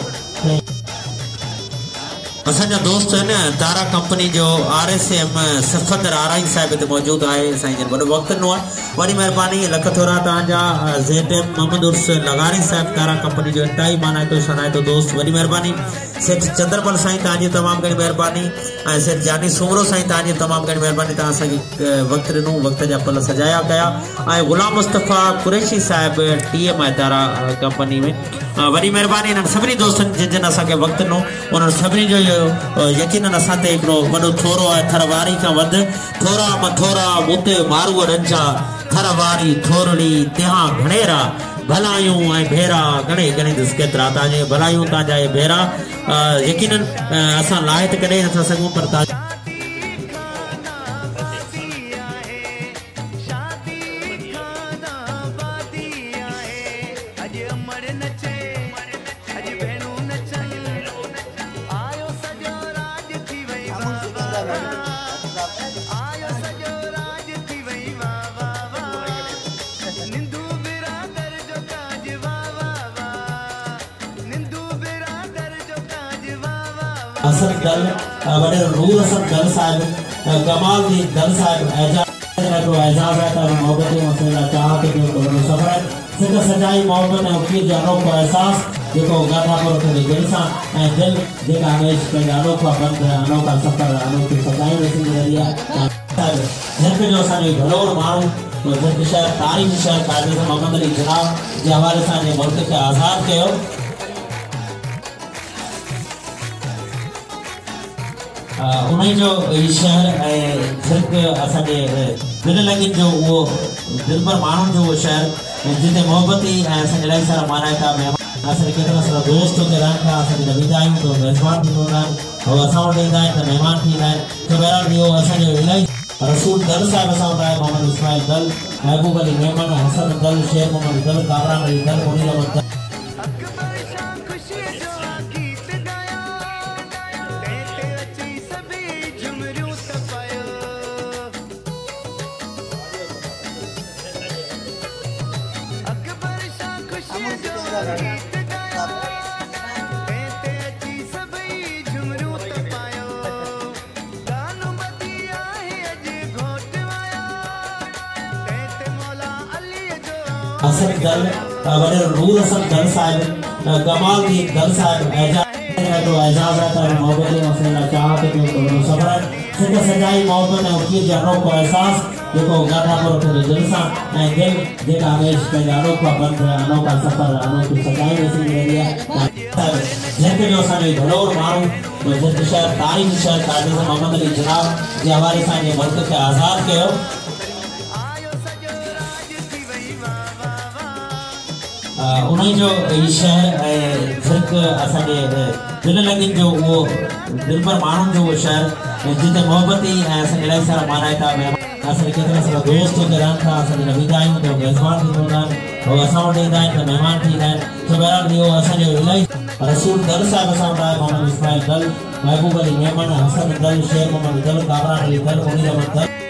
असांजा दोस्त है तारा कंपनी जो RSM सफदर आराई साहब ते मौजूद है साईं जन बड़ो वक्त नो वरी मेहरबानी लख थोरा ताजा ZM मोहम्मद उर्स लगारी साहब तारा कंपनी जो इंतहाई माना तो शनाए तो दोस्त वरी मेहरबानी सेठ चंद्रपाल साईं ताजी तमाम घणी मेहरबानी सेठ जानी सुमरो साईं ताजी तमाम घणी मेहरबानी ता असांखे वक्त ॾिनो वक्त जा पल सजाया कया गुलाम मुस्तफ़ा कुरैशी साहब TM है तारा कंपनी में वरी मेहरबानी इन सभी दोस्तन जिन असांखे वक्त ॾिनो उन्हनि सभिनी जो यकीनन असां ते हिकिड़ो वॾो थोरो आहे थरवारी खां वधि थोरा मथोरा मुते मारूअ रंजा थरवारी थोरड़ी तिहा घणेरा भलायूं ऐं भेरा घणे घणे दिस केतिरा तव्हांजे भलायूं तव्हांजा इहे भेरा यकीनन असां लाहे त कॾहिं नथा सघूं पर असद दल बड़े रूल असद दल साहब कमाल दी दल साहब एजाज तो एजाज है तो मोहब्बत मसला चाहत जो तो सफर सिक सजाई मोहब्बत है उकी जो अनोखो एहसास जेको गाथा पर थे दिलसा ए दिल जेका हमेश पे अनोखा बंद अनोखा सफर अनोखी सजाई रसी रही है जब जो सारे घरोड़ मारू तो जब शहर तारीख शहर काजी मोहम्मद अली जनाब जे हवाले से ने मुल्क के आजाद कयो उन्हें जो शहर सिर्फ असांजे दिल लॻी जो वो दिल पर माण्हुनि जो वो शहर जिते मोहब्बत ही असांजे इलाही सारा माना था महिमान असांजे केतिरा सारा दोस्त हुते रहनि था असांखे जब ईंदा आहियूं त मेज़बान थींदा आहिनि और असां वटि ईंदा आहिनि त महिमान थींदा आहिनि त बहरहाल इहो असांजो इलाही रसूल दल साहिब असां वटि आहे मोहम्मद इस्माइल दल महबूब अली मेमन हसन दल शेर मोहम्मद दल कामरान अली दल मुनीर अहमद दल असद दल बड़े रूल असद दल साहब कमाल दी दल साहब एजाज तो एजाज है तो मोहब्बत मसला चाहत जो तो सफर सिक सजाई मोहब्बत है उकी जो अनोखो एहसास जेको गाठापुर खे जलसा ऐं दिल जेका हमेशह पंहिंजा अनोखा बंद अनोखा सफ़र अनोखी सचाई रसींदी वेंदी आहे जंहिंखे जो असांजो भलोर माण्हू जिते शहर तारीख़ी शहर काज़ी मोहम्मद अली जनाब जे हवाले सां जे मुल्क खे आज़ादु कयो उन्हीं जो ई शहर ऐं ज़िर्क असांजे दिल लॻिन जो उहो दिलबर माण्हुनि जो उहो शहर जिते मोहबती ऐं असांखे इलाही सारा मानाइता असांजे केतिरा सारा दोस्त हुते रहनि था असांखे नवींदा आहियूं त मेज़बान थी हूंदा आहिनि उहे असां वटि ईंदा आहिनि त महिमान थी ईंदा आहिनि त बहरहाल इहो असांजो इलाही रसूल दल साहिब असां वटि आहे मोहम्मद इस्माइल दल महबूब अली मेमन हसन दल शेर मोहम्मद दल कामरान अली दल मुनीर अहमद दल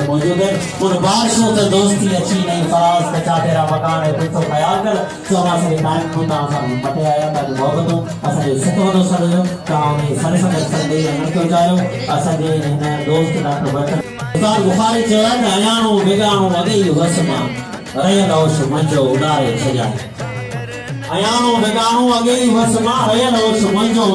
मौजूद है उन बारिशों से दोस्ती अच्छी नहीं फराज कच्चा तेरा मकान है कुछ तो ख्याल कर चौमा से टाइम को ना सब मटे आया था मोहब्बतों असांजे सितवदो सड़ियो ताने सरे सरे संदे न क्यों जायो असांजे ने दोस्त डॉक्टर बटर उस्ताद बुखारी चवन अयानो बेगानो वगे वसमा रयलो मंजो उडारे सजा अयानो बेगानो वगे वसमा रयलो मंजो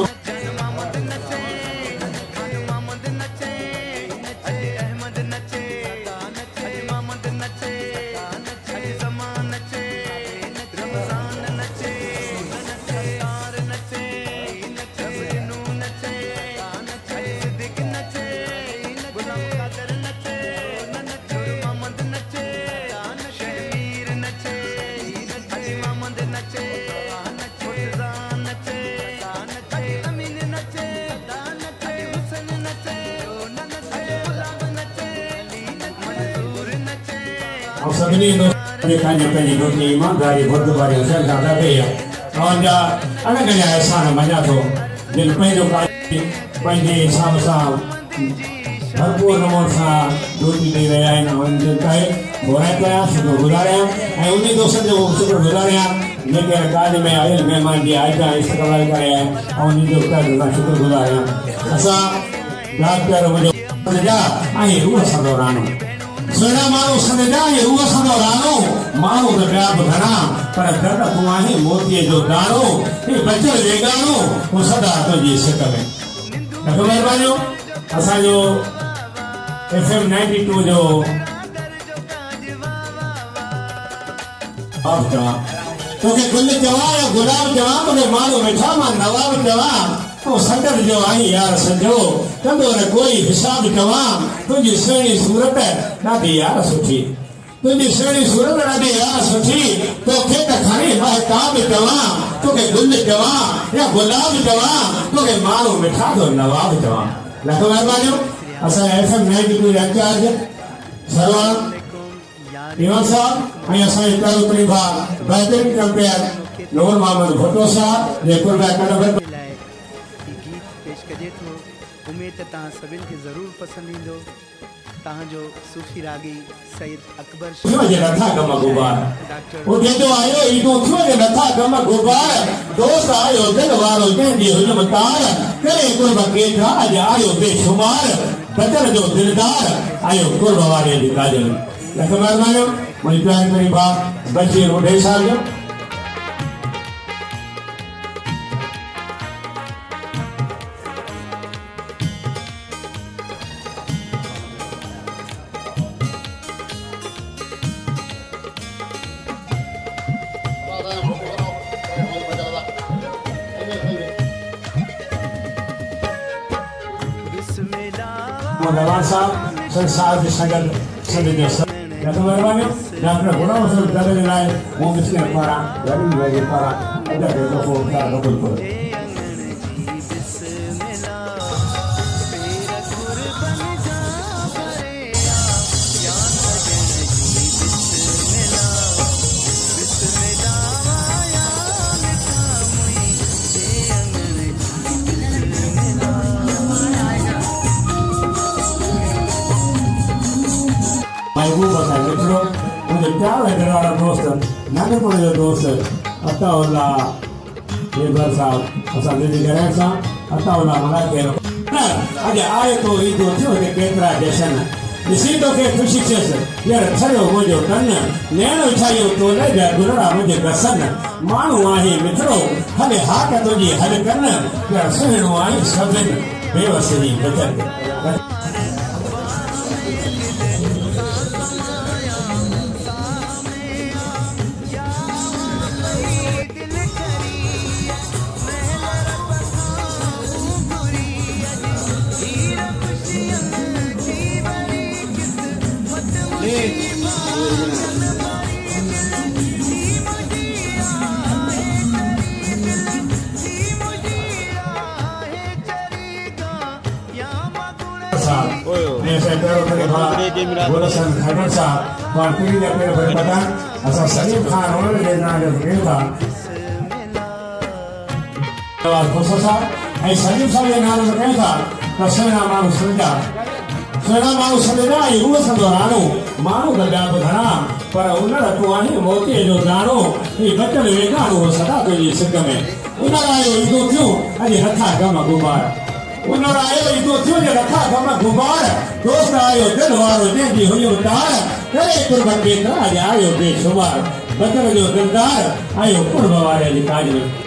सभिनी पंहिंजी पंहिंजी ड्यूटी ईमानदारी बुर्दबारी हुजण खां अदा कई आहे तव्हांजा अलॻि अलॻि अहसान मञा थो जिन पंहिंजो पंहिंजे हिसाब सां भरपूर नमूने सां ड्यूटी ॾेई रहिया आहिनि उन्हनि जे घुराए कयां शुक्रगुज़ार आहियां ऐं उन दोस्तनि जो शुक्रगुज़ार आहियां जेके काज में आयल महिमान जी आयत इस्तक़बाल करे आया ऐं उन्हनि जो असां शुक्रगुज़ार आहियां असां डॉक्टर मुंहिंजो ऐं रूह सां दौरानो सुहिणा माण्हू सॾा रूह सां दौरानो माण्हू त ॿिया बि घणा पर दर्द तूं आहीं मोतीअ जो दाणो हे बचल जेगानो हू सदा तुंहिंजी सिक में ॾाढो महिरबानियूं असांजो FM 92 जो तोखे गुल चवां या गुलाब चवां मूंखे माण्हू मिठा मां नवाब चवां तो संगत जो आई यार संजो कंदो न कोई हिसाब चवां तुंहिंजी सुहिणी सूरत ॾाढी यार सुठी तुंहिंजी सुहिणी सूरत ॾाढी यार सुठी तोखे त खणी महताब चवां तोखे गुल चवां या गुलाब चवां तोखे माण्हू मिठा जो नवाब चवां लख महिरबानियूं असां FM 92 इंचार्ज सरवान इमाम साहब ऐं असांजे करो तरीक़ा बहितरीन कंपेयर नूर मोहम्मद भुट्टो साहब जे कुर्बा कनबर उम्मीद तव्हां सभिनि खे ज़रूरु पसंदि ईंदो तव्हांजो सूफ़ी रागी सईद अकबर दोस्त आयो दिल वारो जंहिंजी हुजम तार करे कुर्ब केतिरा आयो बेशुमार बचन जो दिलदार आयो कुर्ब वारे जी काजल लख महिरबानियूं मुंहिंजी प्यारी करीबा बशीर उढे साल जो साहब संसार के संगत संदेश लख महिरबानियूं डॉक्टर गुलाम हसन दल जे लाइ मूं मिस्किन पारां गरीब वगे पारां अदा कयो को कबूल करो महबूब असां मिठड़ो मुंहिंजो प्यार हेॾण वारा दोस्त नंढपण जो दोस्त अताउल्ला बेबर साहब असां दिल्ली घर सां अताउल्ला मना कयो अॼु आए थो ईंदो थियो हिते केतिरा जशन ॾिसी तोखे ख़ुशी थियसि यार ठरियो मुंहिंजो कन नैणो छायो तो न जा गुरड़ा मुंहिंजे गसन माण्हू आहे मिठड़ो हले हाक तुंहिंजी हल कन यार सुहिणो आहे सभिनि बेवस जी बचन सलीम खान सलीम साहब जे नाले ते कयूं था त सुहिणा माण्हू सॾा सुहिणा माण्हू सॾा ऐं रूह संदो राणो माण्हू त ॿिया बि घणा पर उन रखो आहे मोतीअ जो दाणो ही बचल वेगाणो सदा तुंहिंजी सिक में उन आयो ईंदो थियो अॼु रखा कम गुबार उन आयो ईंदो थियो अॼु रखा कम गुबार दोस्त आयो दिल वारो जंहिंजी हुयूं तार करे कुर्बत केतिरा अॼु आयो बेशुमार बचल जो दिलदार आयो कुर्ब वारे जी काज में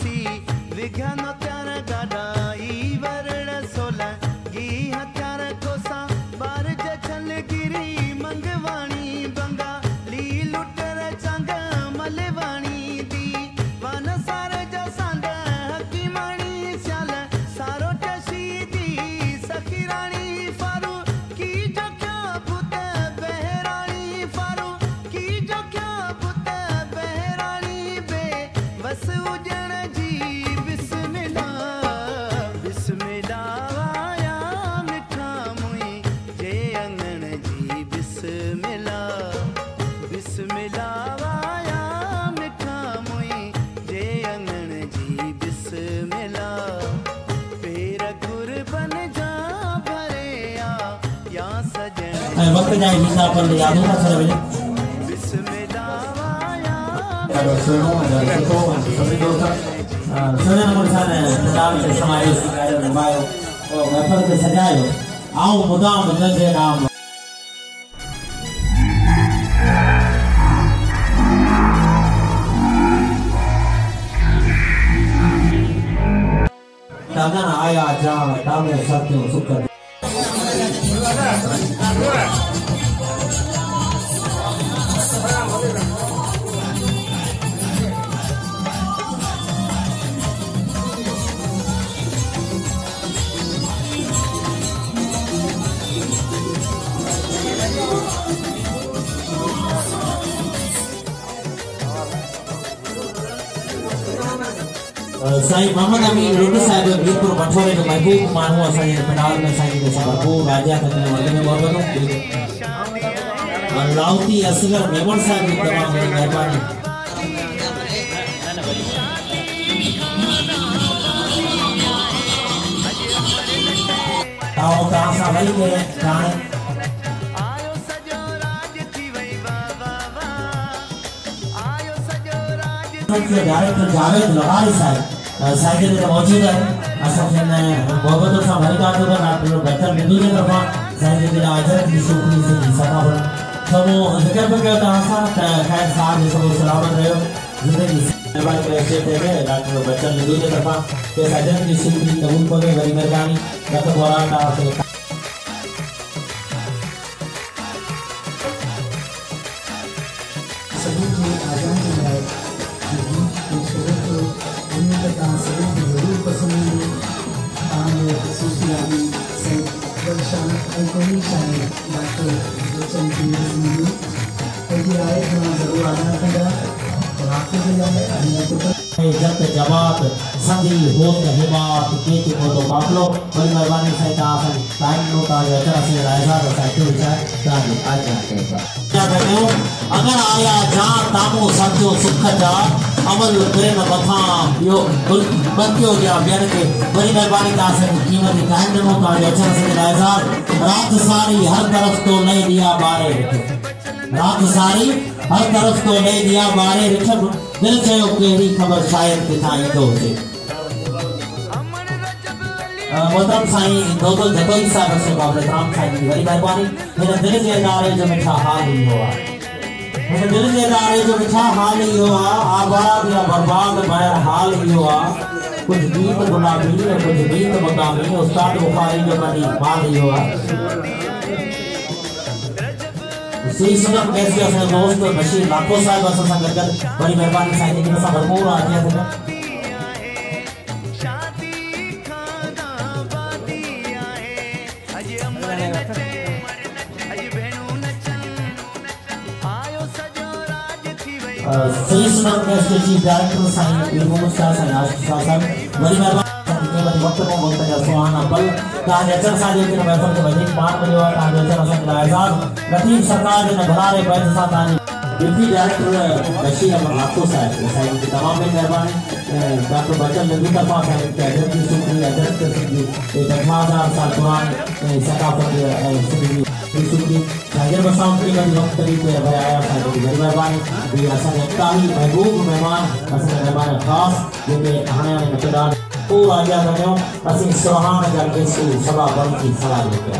सी विघ्न त्यार गाडाई वरण सोला गी हत्यार कोसा बार जछल गिरी मंगवाणी बंगा ली लुटर चंग मलवाणी दी वन सार जसंग हकीमाणी स्याल सारो टसी दी सखीराणी फारू की जो क्या पुत बहराणी फारू की जो क्या पुत बहराणी बे बस उजण जी बिस्मिल्लाह बिस्मिल्लाह आया मिठा मुई जे अंगण जी बिस्मिल्लाह बिस्मिल्लाह आया मिठा मुई जे अंगण जी बिस्मिल्लाह पेर कुर्बन जा भरे आ या सजन वक्त जाए गीता पर याद होगा सर बेले बिस्मिल्लाह आया सुनो सभी दोस्त सुने नंबर साने नाम से समावेश किया रमायो और महफिल के सजायो आओ मुदाम बदल के नाम तागन आया जा तामे सत्य सुख साईं मोहम्मद अमीन रुड साहिब वीरपुर मठोरे जो महबूब मानू असांजे पंडाल में साईं के भरपूर राजा तक वॾनि मोहब्बतूं लाउती असगर मेमन साहिब जी तमामु घणी महिरबानी आओ तव्हां सां वेही करे हाणे आयो सजो राज थी वई बाबा आयो सजो राज डायरेक्टर जावेद लोहारी साहिब साहित्य में मौजूद है असांखे मोहब्बतों सां भरिकात थो कनि डॉक्टर बचन बिंदु जे तरफ़ां साईं जे हाज़िर जी शुक्रिया जी सदाबत समूह ज़िक्र पियो कयो तव्हां सां त ख़ैर साहब जो समूह सलामत रहियो ज़िंदगी महिरबानी करे अचे थिए डॉक्टर बचन बिंदु जे तरफ़ां के साईं जी शुक्रिया क़बूल करे वरी महिरबानी डॉक्टर बोरान तव्हांखे सभी की आज़ादी है जरूर पसंद सूफियानी कोई शायद डॉक्टर बच्चन की आए जरूर आना कंदा और आपके जत जवाब संधी होत हिमात के तो काफलो बड़ी मेहरबानी से तासन टाइम नो ता अचर से रायजा तो साइकिल विचार ताली आज जाते अगर आया जा तामो सत्यो सुख जा अमल प्रेम कथा यो बंदियो जा बियन के बड़ी मेहरबानी तासन कीमत टाइम नो ता अचर से रायजा रात सारी हर तरफ तो नहीं दिया बारे रात सारी हर तरफ तो नहीं दिया बारे रिठब दिल चयो केड़ी खबर शायद किथा ईंदो हुजे मोहतरम साईं दोदल जतोई साहब से बाबा राम साईं जी वरी मेहरबानी मेरा दिल जे इदारे जो मिठा हाल इहो आ मेरे दिल जे इदारे जो मिठा हाल इहो आ आबाद या बर्बाद बहर हाल इहो आ कुछ गीत गुलाबी कुछ गीत मकामी उस्ताद बुखारी जो कडी माल इहो आ सी सुनम कैसे अपने दोस्त बशीर लाखों साहब असां सां गॾु बड़ी मेहरबानी साईं जी सां भरपूर आज्ञा थे सी सुनम कैसे जी डायरेक्टर साईं इल्मो शाह साईं आशिक साहब बड़ी मेहरबानी वक्त में वक्त जा सुहाना पल ताज अचर सा जे के महफिल के वधीक मान मिलियो आहे ताज अचर असां के आज़ाद लतीफ सरकार जे घरारे बैठ सा तानी डिप्टी डायरेक्टर बशीर अहमद लाखो साहब साईं की तमाम मेहरबानी डॉक्टर बचन नबी तरफा साईं के अदब की शुक्रिया अदब की एक 1000 साल पुरानी सकाफत शुक्रिया सागर बसाऊं के बाद वक्त तरीके आया साईं की मेहरबानी भी असां ताली महबूब मेहमान असां मेहमान खास जेके हाणे मतदार पूरा आज्ञा कयो असीं सुहान जा केसू सभा बंदी सलाह लेके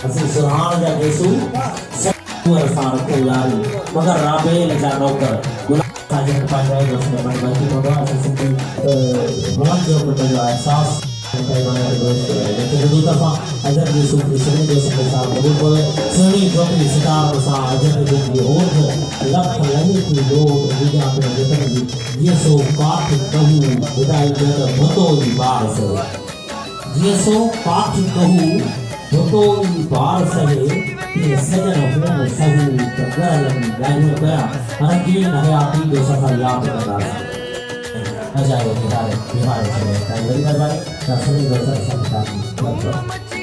असीं सुहान जा केसू सवर सां रखो यारी मगर राबेल जा नौकर गुलाम साजन पाए दोस्त में बंदी को असीं सिंधी जो कुछ जो एहसास कई बनाए दोस्त लेकिन दो तरफा अजर की सूफी सुनी जो सबके साथ कबूल बोले सुनी जोकरी सितार सा अजर की होठ लख लही की लोट विद्या पे जतन की ये सो काठ कहू विदाई जत भतो की बार से ये सो काठ कहू भतो की बार से ये सजन हो सही तगल गायन कया हर की हयाती जो सफल याद करता है अजायो बिहार बिहार से ताई दरबार का सभी दोस्त संस्कार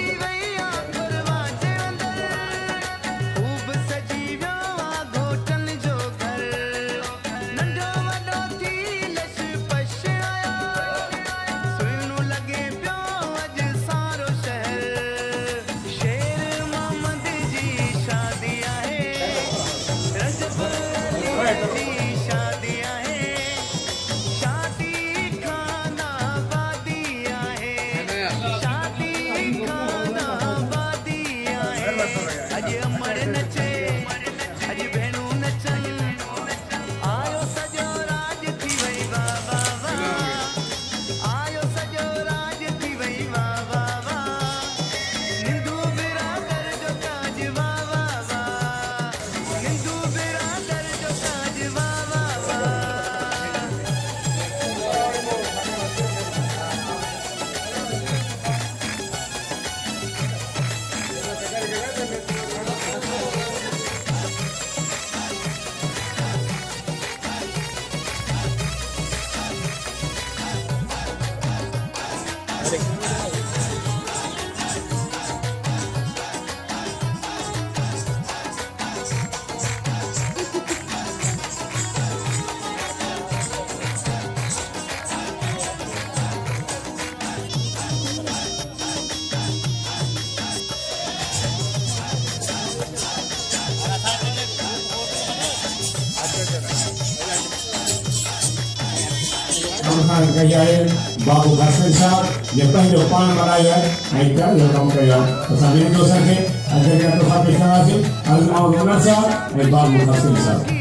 बाबू हसन साहब ये पहले पान बनाया है क्या ये काम किया तो सभी दोस्तों के अजय का तो हाथ इशारा से अल्लाह उन्ना साहब और बाबू हसन साहब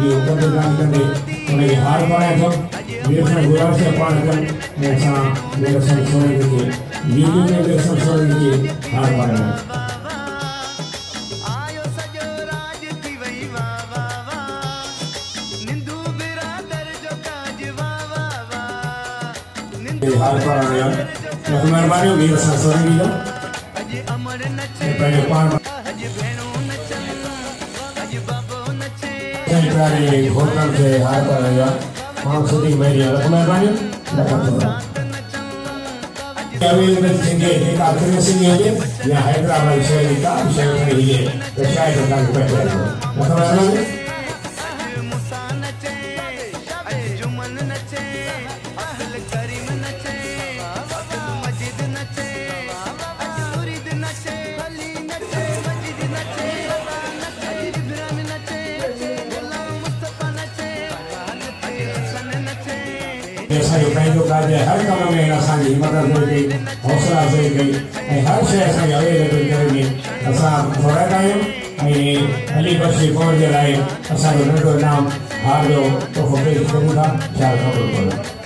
जो कंदगान कंदे उन्हें हार पाया तो मेरे से गुलाब से पान कर ऐसा मेरे से सोने के यूट्यूब में मेरे से सोने के हार पाया आयो सजो राज थी वही वाह वाह वाह निंदू बिरादर जो काज वाह वाह वाह निंदू हार पाया तो मेहरबानी होगी मेरे से सोने की अज अमर नचे पहले पान अज भेणो नचन अज बाबो नचे प्यारे होटल से हार पाया वहाँ शूटिंग में दिया तो मेहरबानी एक आखिरी सिंह है या हैदराबाद शहर का शहर में ही है तो शायद उनका बैठे तो मेहरबानी मुसा नचे अज जुमन नचे असल करीम नचे अब्दुल मजीद नचे अज मुरीद नचे अली नचे मजीद नचे अज इब्राहिम नचे गुलाम मुस्तफा नचे अज हसन नचे ऐसा ही पंहिंजो काज हर कम में असांजी मदद कई हौसला अफ़ज़ाई कई हर शइ असांखे अवेलेबल करे ॾिनी असां घुराईंदा आहियूं अली बख्शी कौर जे लाइ असांजो नंढो इनाम हार जो तोहफ़ो पेश कयूं था ख़्यालु क़बूल करो